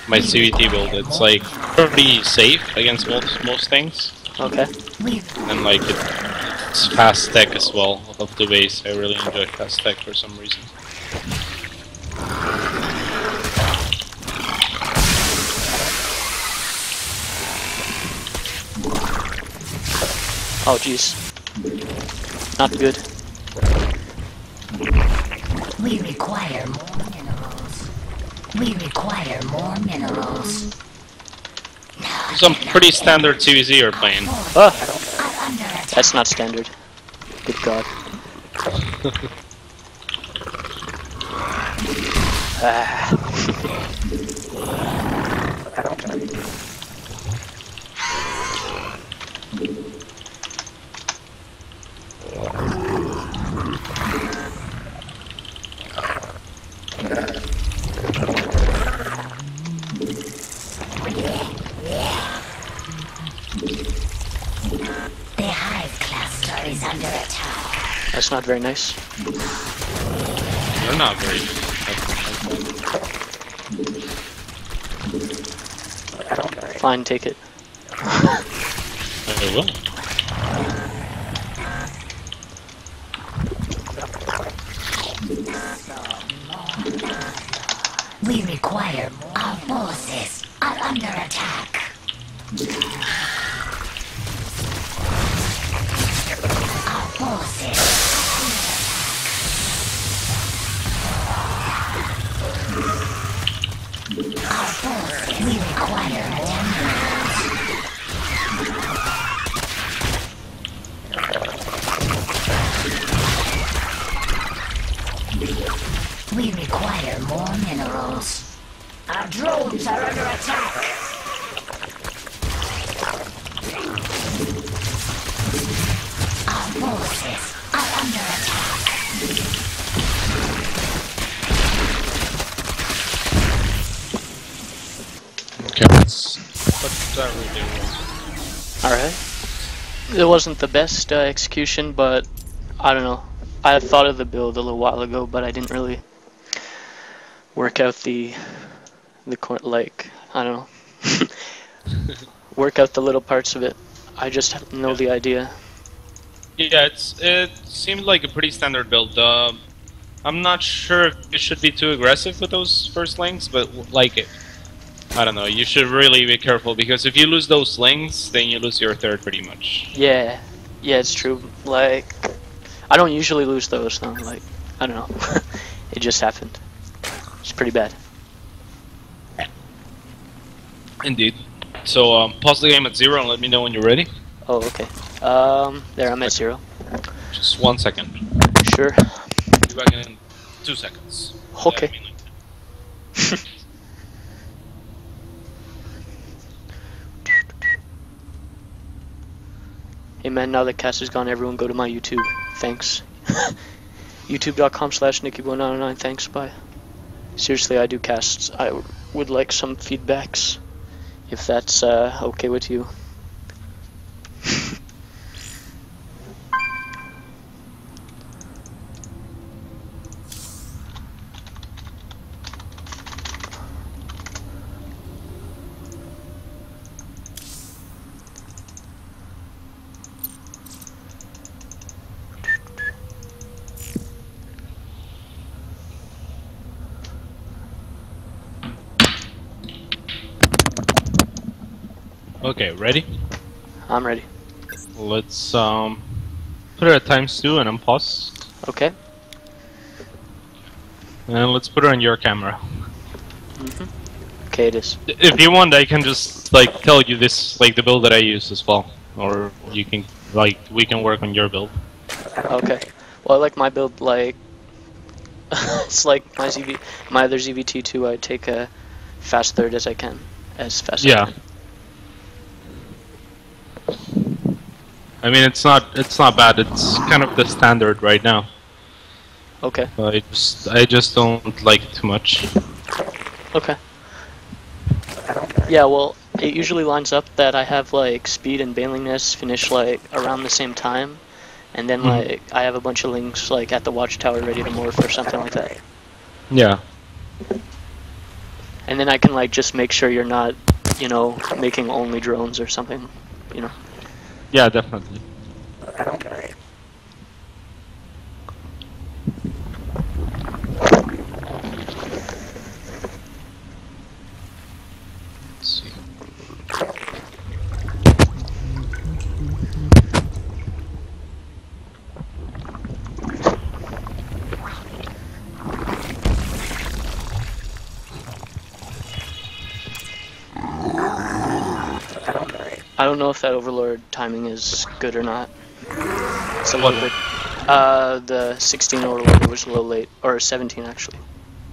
CVT build. It's like pretty safe against most things.
Okay.
And like it's fast tech as well of the base. I really enjoy fast tech for some reason.
Oh jeez. Not good.
We require more minerals. We require more minerals.
Some pretty standard CVZ you're playing.
Ah! That's not standard. Good god. Ah.
The hive cluster is under attack.
That's not very nice.
You're not very.
Fine, take it.
I will.
We require our forces are under attack. Our forces. Our forces. We require attendance. We require more minerals. Our drones are under attack. Our forces are under attack.
Catz. What's that really doing?
Alright. It wasn't the best execution, but I don't know. I had thought of the build a little while ago, but I didn't really work out the like, I don't know. Work out the little parts of it. I just know the idea.
Yeah, it seemed like a pretty standard build. I'm not sure if you should be too aggressive with those first lanes, but like, I don't know. You should really be careful because if you lose those lanes, then you lose your third pretty much.
Yeah, it's true. Like, I don't usually lose those though. Like, I don't know. It just happened. It's pretty bad.
Indeed. So pause the game at 0 and let me know when you're ready.
Oh, okay. There, I'm at 0.
Just 1 second.
Sure.
Be back in 2 seconds.
Okay.
Yeah, I mean, like,
Hey man, now that Catz is gone, everyone go to my YouTube. Thanks. YouTube.com/nickyboy909. Thanks, bye. Seriously, I do casts. I would like some feedbacks, if that's okay with you.
Okay, ready?
I'm ready.
Let's put it at ×2 and unpause.
Okay.
And let's put it on your camera.
Okay, it is.
If you want, I can just like tell you this, like the build that I use as well, or you can like we can work on your build.
Okay. Well, I like my build like it's like my other ZVT2. I take a fast third as I can, as fast as I can.
I mean, it's not bad. It's kind of the standard right now.
Okay.
I just don't like it too much.
Okay. Yeah, well, it usually lines up that I have like speed and bailingness finish like around the same time, and then like I have a bunch of links like at the watchtower ready to morph or something like that.
Yeah.
And then I can like just make sure you're not, you know, making only drones or something, you know.
Yeah, definitely. Let's see.
I don't know if that Overlord timing is good or not. It's a
What?
little bit. The 16 Overlord was a little late, or 17 actually,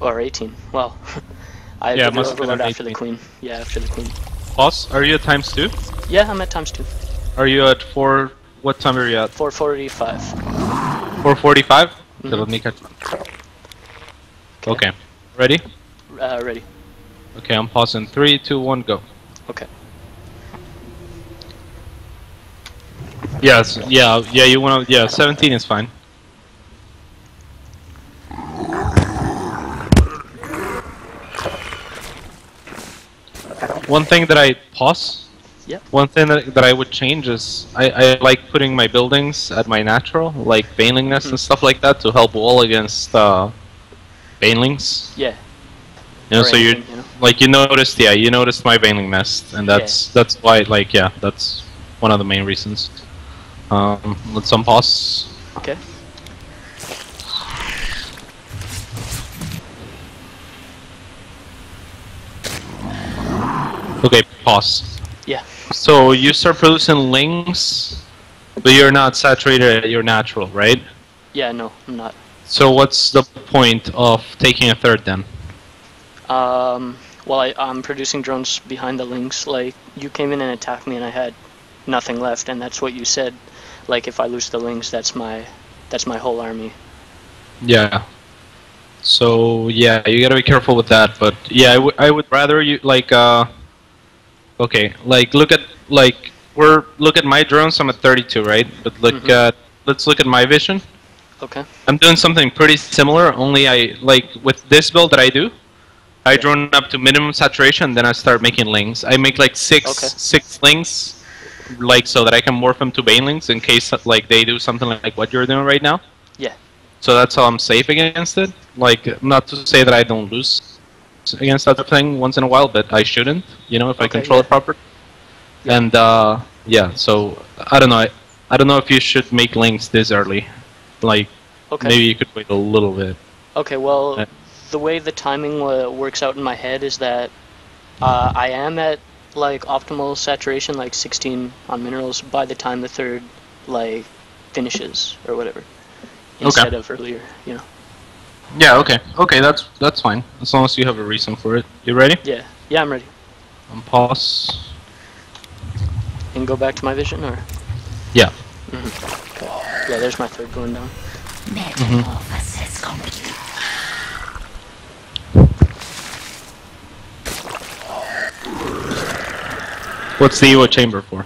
or 18. Well, I
Yeah,
did the
must have been
Overlord
an
after the
18.
Queen. Yeah, after the Queen.
Boss, are you at times 2?
Yeah, I'm at ×2.
Are you at 4? What time are you at?
4:45.
4:45?
Mhm.
Okay, let me catch. Okay. Ready?
Ready.
Okay, I'm pausing. 3, 2, 1, go.
Okay.
Yes, yeah, you wanna, 17 is fine. One thing that I pause.
Yep.
One thing that I would change is I like putting my buildings at my natural, like banelingness and stuff like that, to help wall against banelings.
Yeah.
You know,
Or
so you
anything, you know?
like you noticed my baneling nest, and that's why that's one of the main reasons. Let's unpause.
Okay.
Okay, pause.
Yeah.
So you start producing lings, but you're not saturated at your natural, right?
Yeah. No, I'm not.
So what's the point of taking a third then?
Well, I'm producing drones behind the links. Like, you came in and attacked me and I had nothing left, and that's what you said. Like, if I lose the links, that's my whole army.
Yeah. So yeah, you gotta be careful with that. But yeah, I would rather you like okay, like look at my drones. I'm at 32, right? But look at let's look at my vision.
Okay.
I'm doing something pretty similar. Only I like with this build that I do. I drone up to minimum saturation, then I start making lings. I make like six lings, like so that I can morph them to banelings in case like they do something like what you're doing right now.
Yeah.
So that's how I'm safe against it. Like, not to say that I don't lose against that thing once in a while, but I shouldn't. You know, if I control it properly.
Yeah.
And yeah, so I don't know. I don't know if you should make links this early. Like, maybe you could wait a little bit.
Okay. Well, the way the timing works out in my head is that I am at like optimal saturation, like 16 on minerals, by the time the third like finishes or whatever, instead of earlier, you know.
Yeah. Okay. Okay. That's fine as long as you have a reason for it. You ready?
Yeah. Yeah, I'm ready.
Pause.
And go back to my vision, or?
Yeah.
Okay. Yeah. There's my third going down.
Metamorphosis complete.
What's the EO chamber for?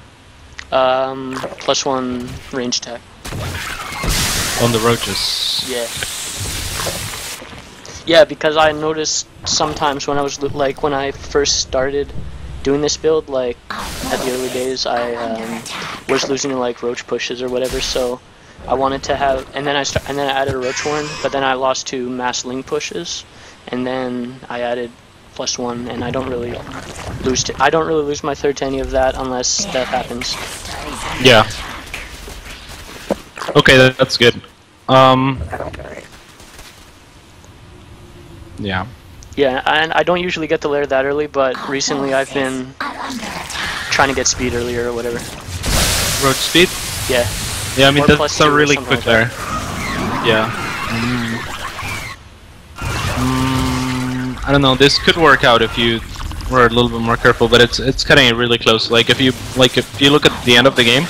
+1 range attack.
On the roaches.
Yeah. Yeah, because I noticed sometimes when I was like when I first started doing this build, like at the early days, I was losing like roach pushes or whatever. So I wanted to have, and then I added a roach horn, but then I lost 2 mass ling pushes, and then I added +1, and I don't really lose my third to any of that unless that happens.
Yeah. Okay, that's good. Yeah.
Yeah, and I don't usually get the lair that early, but recently I've been trying to get speed earlier or whatever.
Roach speed?
Yeah.
Yeah, I mean
Or
that's a
+2 or
really
something
quick
like
lair. Yeah. I don't know. This could work out if you were a little bit more careful, but it's cutting it really close. Like if you look at the end of the game,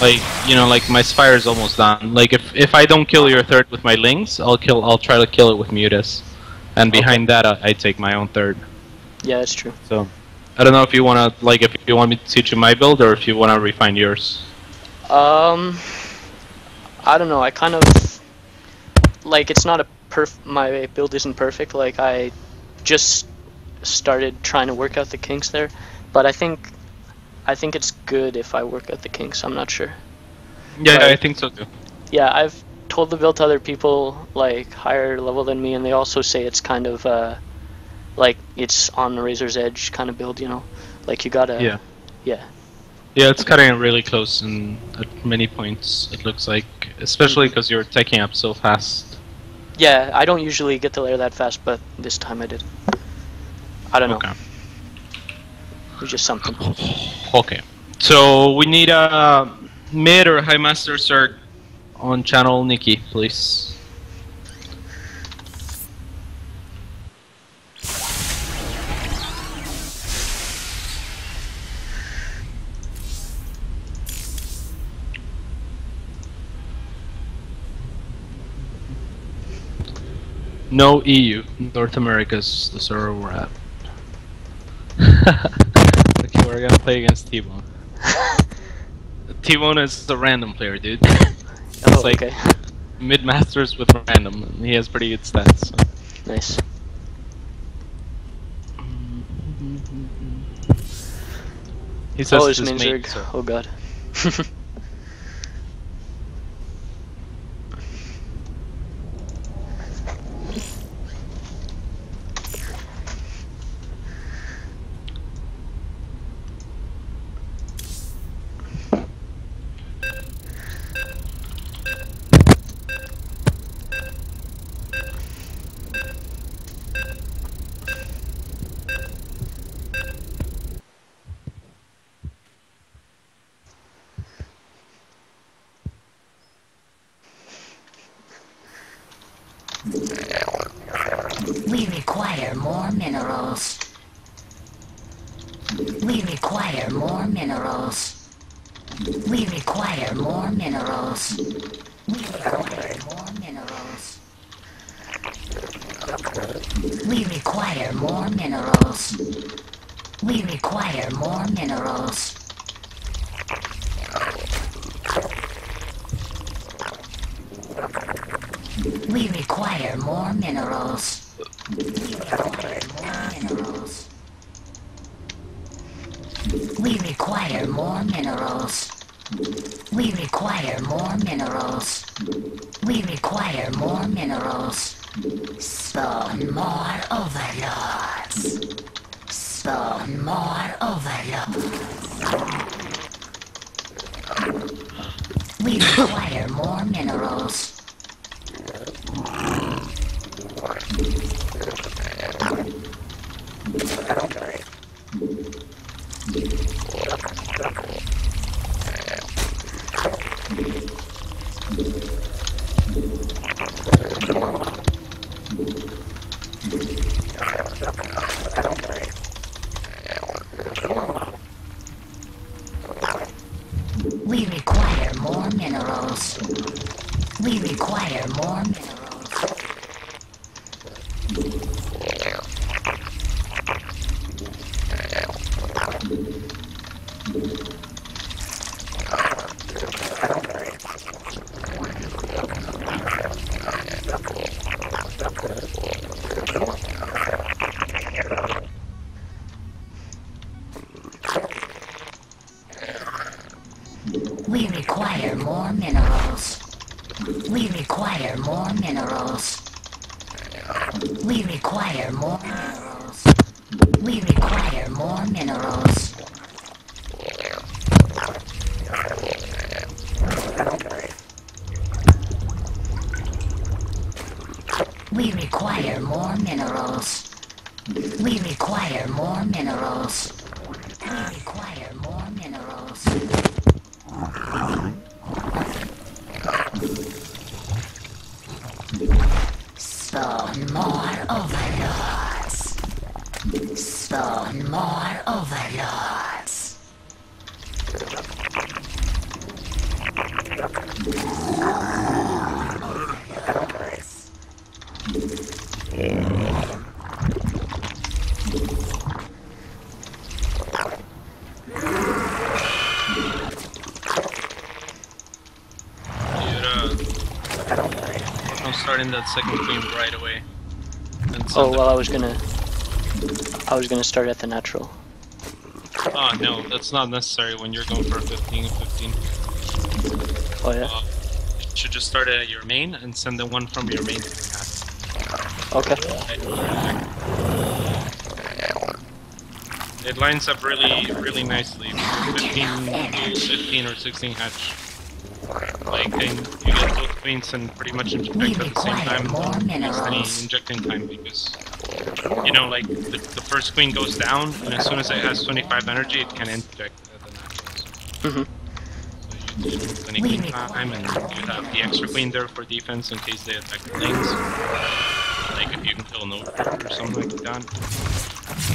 like you know, like my Spire is almost done. Like if I don't kill your third with my lings, I'll try to kill it with Mutus, and behind that I take my own third.
Yeah, that's true.
So I don't know if you wanna if you want me to teach you my build or if you wanna refine yours.
I don't know. I kind of like it's not a my build isn't perfect. Like I just started trying to work out the kinks there, but I think it's good if I work out the kinks. I'm not sure.
Yeah,
But,
I think so too.
yeah, I've told the build to other people like higher level than me, and they also say it's kind of like it's on the razor's edge kind of build. You know, like you gotta. Yeah.
Yeah, it's cutting it really close and at many points, it looks like. Especially because you're taking up so fast.
Yeah, I don't usually get the lair that fast, but this time I did. I don't know. It was just something.
Okay. So we need a mid or high master Zerg on channel Nicky, please. No EU. North America's the server we're at. Okay, we're gonna play against T-Bone. T-Bone is a random player, dude. It's like
okay.
mid-masters with random, and he has pretty good stats. So.
Nice.
He says
his
his
main
mate,
Zerg.
so.
Oh god.
We require more minerals. We require more minerals. We require more minerals. We require more minerals. We require more minerals. We require more minerals. We require more minerals. We require more minerals. We require more minerals. We require more minerals. Spawn more overlords. Spawn more overlords. We require more minerals. We require more minerals. We require more minerals. We require more minerals. We require more minerals. We require more minerals. We require more minerals. We require more minerals. We require more minerals. We require more minerals. Spawn more overlords. Spawn more overlords.
I'm starting that second stream right away.
Oh well, I was gonna start at the natural.
Oh no, that's not necessary when you're going for 15.
Oh yeah.
You should just start at your main and send the one from your main to the Catz.
Okay.
It lines up really nicely. 15 or 16 hatch. Like, then you get both queens and pretty much inject at the same time. Don't waste any injecting time because, you know, like, the first queen goes down, and as soon as it has 25 energy, it can inject at the natural.
Mm-hmm.
So you do any queen time, and you have the extra queen there for defense in case they attack the lanes. Like if you can kill an overlord or something like that.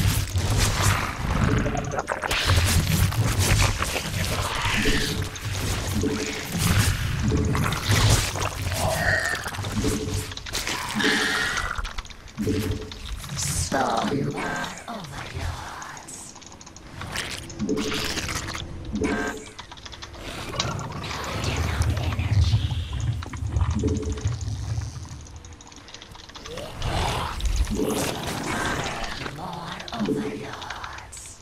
Spawn more overlords. Not enough energy. More overlords.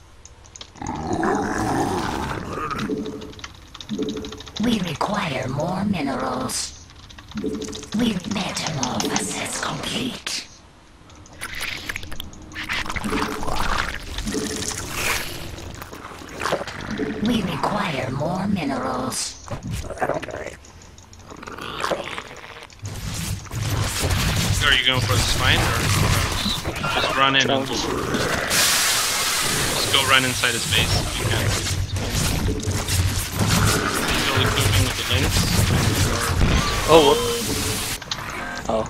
We require more minerals. We metamorphosis complete. We require more minerals.
So are you going for the spine or just run in and just go run inside his base if you can. Still equipping with the links.
Oh. Oh.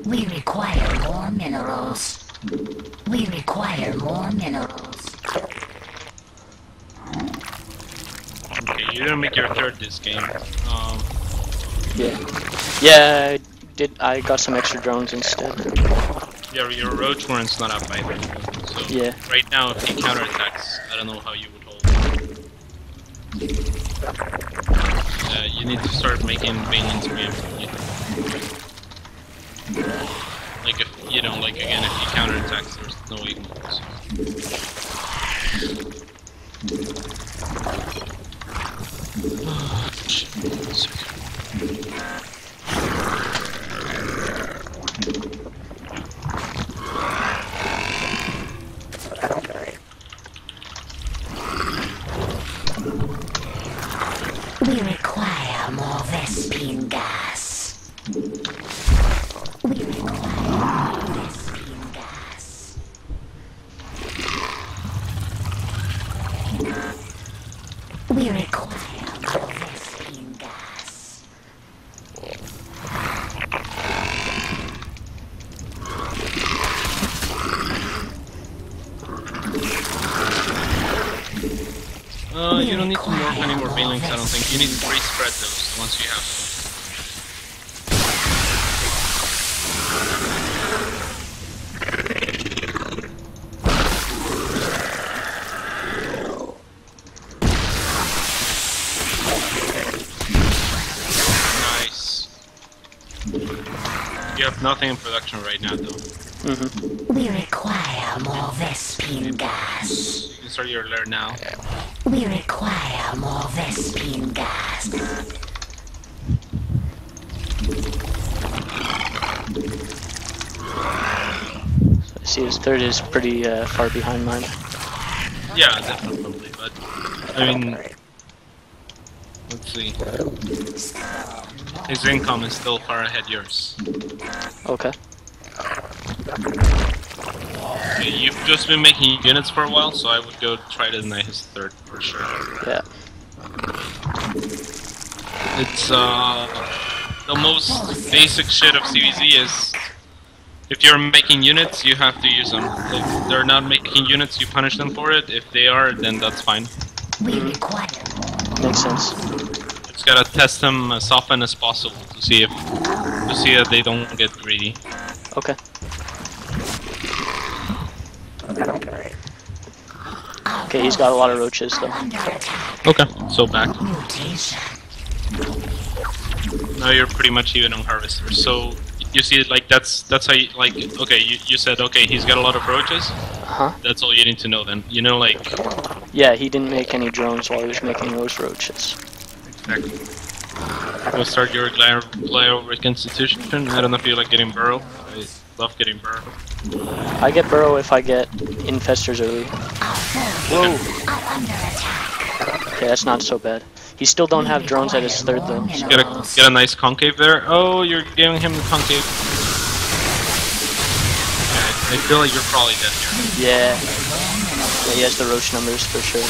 We require more minerals. We require more minerals.
Okay, you're gonna make your third this game.
Yeah. Yeah, I got some extra drones instead.
Yeah, your roach warrant's not up either. So
Yeah.
right now, if he counterattacks, I don't know how you would hold. You need to start making Banelings preemptively. Like if you know, like again, if he counterattacks, there's no way you can hold. Shit, 1 second.
We require more Vespine gas. We require more Vespine gas. We require more Vespine gas.
You don't need to morph any more Banelings, I don't think. You need to re-spread those once you have them. Nice. You have nothing in production right now, though.
Mm-hmm.
We require more Vespine gas.
You can start your lair now.
We require more Vespine gas.
I see his third is pretty far behind mine.
Yeah, definitely, but I mean, let's see. His income is still far ahead yours.
Okay.
Okay, you've just been making units for a while, so I would go try to deny his third for sure.
Yeah.
It's the most basic shit of CVZ is if you're making units, you have to use them. If they're not making units, you punish them for it. If they are, then that's fine.
We require
Makes sense.
Just gotta test them as often as possible to see that they don't get greedy.
Okay. Okay, he's got a lot of roaches though.
under attack.
Okay, so back.
Mutation.
Now you're pretty much even on harvester. So you see, like that's how you like. Okay, you said okay, he's got a lot of roaches.
Huh?
That's all you need to know then. You know, like
Yeah, he didn't make any drones while he was making those roaches.
exactly. Go start your Glio reconstitution. I don't know if you like getting burrow. I love getting burrow.
I get burrow if I get infestors early.
Whoa!
Okay, that's not so bad. He still don't have drones at his third though.
Get a nice concave there. Oh, you're giving him the concave. Yeah, I feel like you're probably dead here.
Yeah. Yeah, he has the roach numbers for sure.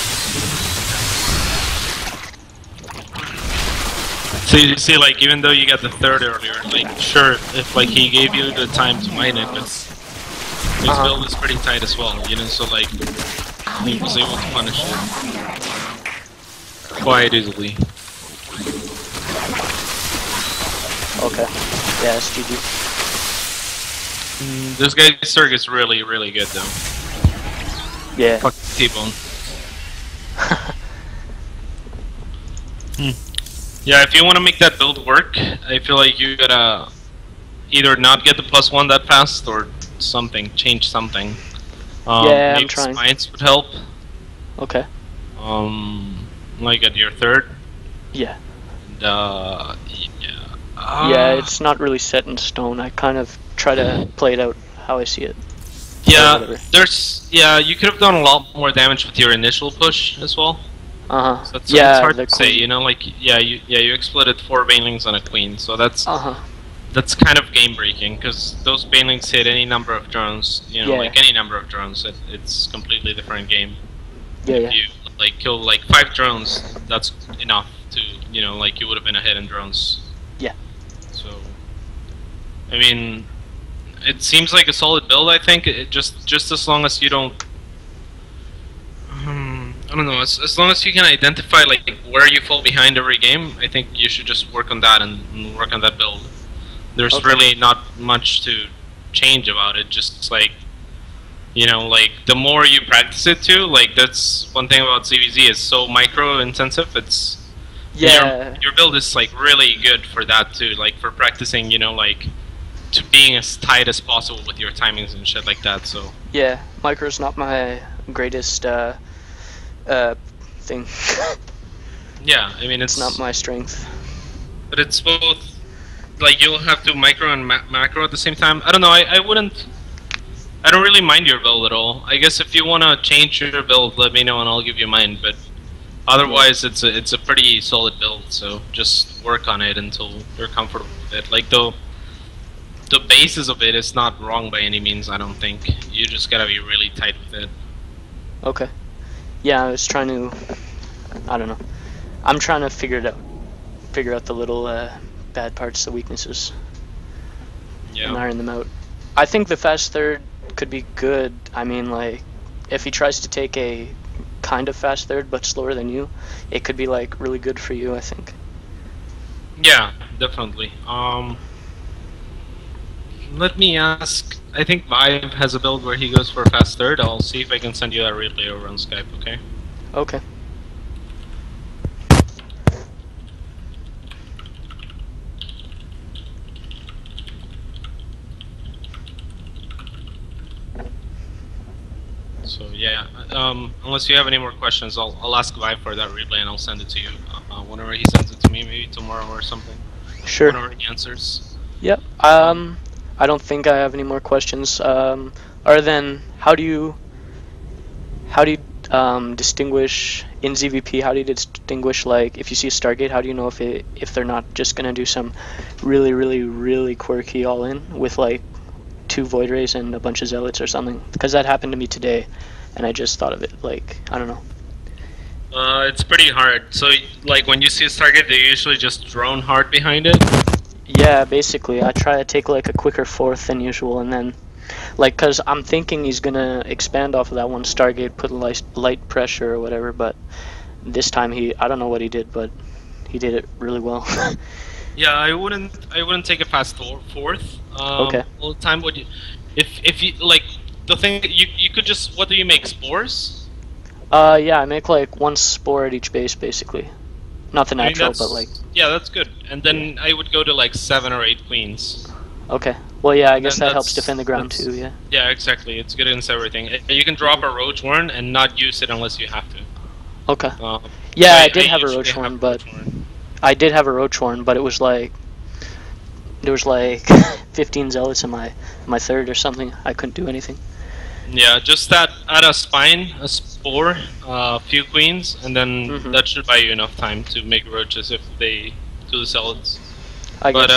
So you see, like, even though you got the third earlier, like, sure, if like he gave you the time to mine it, but his build is pretty tight as well, you know. So like, he was able to punish it quite easily.
Okay. Yeah, it's GG.
This guy's Zerg is really, really good though.
Yeah.
Fuck T-Bone. Yeah, if you want to make that build work, I feel like you gotta either not get the +1 that fast or something, change something.
Yeah,
maybe
I'm trying.
Spines would help.
Okay.
Like at your third.
Yeah.
And,
yeah, it's not really set in stone. I kind of try to play it out how I see it.
Yeah, you could have done a lot more damage with your initial push as well. So it's hard to say, you know, like you exploited 4 banelings on a queen, so that's kind of game breaking because those banelings hit any number of drones, you know, like any number of drones. It's completely different game. If you like kill like 5 drones, that's enough to, you know, like you would have been ahead in drones.
Yeah.
So, I mean, it seems like a solid build. I think it just as long as you don't. I don't know. As long as you can identify like where you fall behind every game, I think you should just work on that and work on that build. There's really not much to change about it. Just like, you know, like the more you practice it too. Like that's one thing about ZVZ. It's so micro intensive. It's your build is like really good for that too. Like for practicing, you know, like to being as tight as possible with your timings and shit like that. So
yeah, micro's not my greatest thing.
Yeah, I mean it's
not my strength.
But it's both. Like you'll have to micro and macro at the same time. I don't know. I don't really mind your build at all. I guess if you wanna change your build, let me know and I'll give you mine. But otherwise, it's a pretty solid build. So just work on it until you're comfortable with it. Like the basis of it is not wrong by any means. I don't think. You just gotta be really tight with it.
Okay. Yeah, I was trying to. I don't know. I'm trying to figure it out. Figure out the little bad parts, the weaknesses, and iron them out. I think the fast third could be good. I mean, like, if he tries to take a kind of fast third but slower than you, it could be like really good for you, I think.
Yeah, definitely. Let me ask. I think Vibe has a build where he goes for a fast third. I'll see if I can send you that replay over on Skype. Okay.
Okay.
So yeah, unless you have any more questions, I'll ask Vibe for that replay and I'll send it to you whenever he sends it to me, maybe tomorrow or something.
Sure.
Whenever he answers.
Yep. I don't think I have any more questions. Other than how do you distinguish in ZVP? How do you distinguish, like, if you see a Stargate? How do you know if they're not just gonna do some really quirky all in with like 2 Void Rays and a bunch of Zealots or something? Because that happened to me today, and I just thought of it. Like, I don't know.
It's pretty hard. So like when you see a Stargate, they usually just drone hard behind it.
Yeah, basically, I try to take like a quicker fourth than usual, and then, like, cause I'm thinking he's gonna expand off of that one Stargate, put light pressure or whatever. But this time I don't know what he did, but he did it really well.
Yeah, I wouldn't take a fast fourth.
Okay.
All the time, if you like the thing, you could just, what do you make, spores?
Yeah, I make like 1 spore at each base, basically. Not the natural, but like.
Yeah, that's good. And then I would go to like 7 or 8 queens.
Okay. Well, yeah, I guess that helps defend the ground too. Yeah.
Yeah, exactly. It's good against everything. You can drop a Roach Warren and not use it unless you have to.
Okay. Yeah, I did have a Roach Warren, but I did have a Roach Warren, but it was like there was like 15 Zealots in my third or something. I couldn't do anything.
Yeah, just add a spine, a spore, a few queens, and then that should buy you enough time to make roaches if they do the Zealots.
I guess.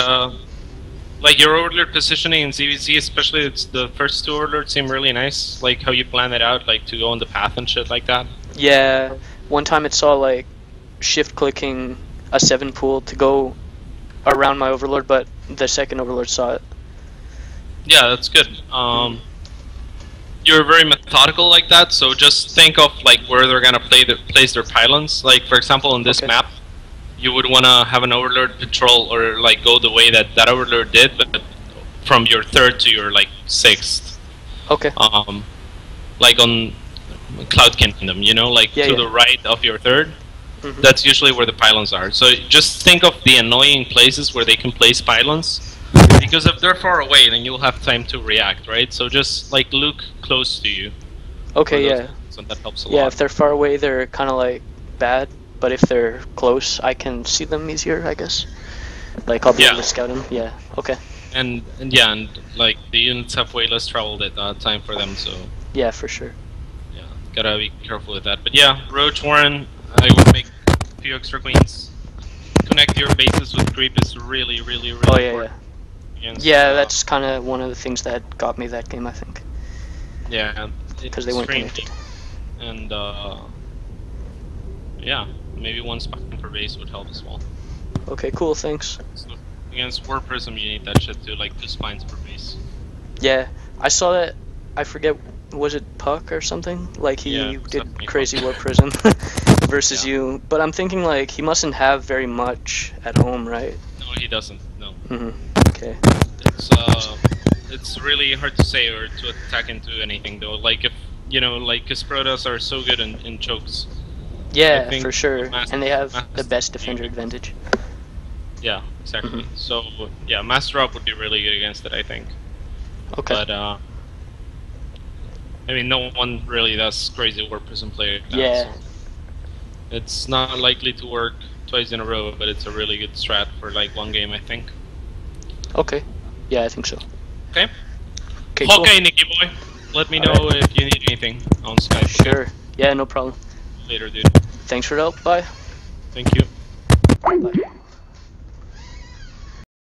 Like your overlord positioning in ZVZ, especially it's the first 2 overlords seem really nice. Like how you plan it out, like to go on the path and shit like that.
Yeah, one time it saw like shift clicking a 7 pool to go around my overlord, but the second overlord saw it.
Yeah, that's good. You're very methodical like that, so just think of like where they're gonna place their pylons. Like for example, on this map, you would wanna have an overlord patrol or like go the way that overlord did, but from your 3rd to your like 6th.
Okay.
Like on Cloud Kingdom, you know, like to the right of your 3rd. That's usually where the pylons are. So just think of the annoying places where they can place pylons, because if they're far away, then you'll have time to react, right? So just like look close to you.
Okay, yeah.
So that helps a lot.
Yeah, if they're far away, they're kind of like bad, but if they're close, I can see them easier, I guess. Like I'll be able to scout them. Yeah. Okay.
And like the units have way less travel time for them, so.
Yeah, for sure.
Yeah, gotta be careful with that. But yeah, Roach Warren, I would make a few extra queens. Connect your bases with creep is really important.
Yeah, that's kind of one of the things that got me that game, I think.
Yeah,
because they weren't connected.
And yeah, maybe one spine per base would help as well.
Okay, cool, thanks.
So against War Prism, you need that shit too, like 2 spines per base.
Yeah, I saw that. I forget, was it Puck or something? Like he did crazy War Prism versus you. But I'm thinking like he mustn't have very much at home, right?
No, he doesn't. No.
Okay.
It's really hard to say or to attack into anything though. Like if you know, like his Protoss are so good in chokes.
Yeah, for sure, and they have the best defender advantage.
Yeah, exactly. So yeah, Master Up would be really good against it, I think.
Okay.
But I mean, no one really does crazy War Prism play.
Yeah.
So it's not likely to work twice in a row, but it's a really good strat for like one game, I think.
Okay. Yeah, I think so.
Okay.
Okay.
Okay,
cool.
Nicky boy. Let me know if you need anything on Skype.
Sure. Yeah, no problem.
Later, dude.
Thanks for the help. Bye.
Thank you.
Bye.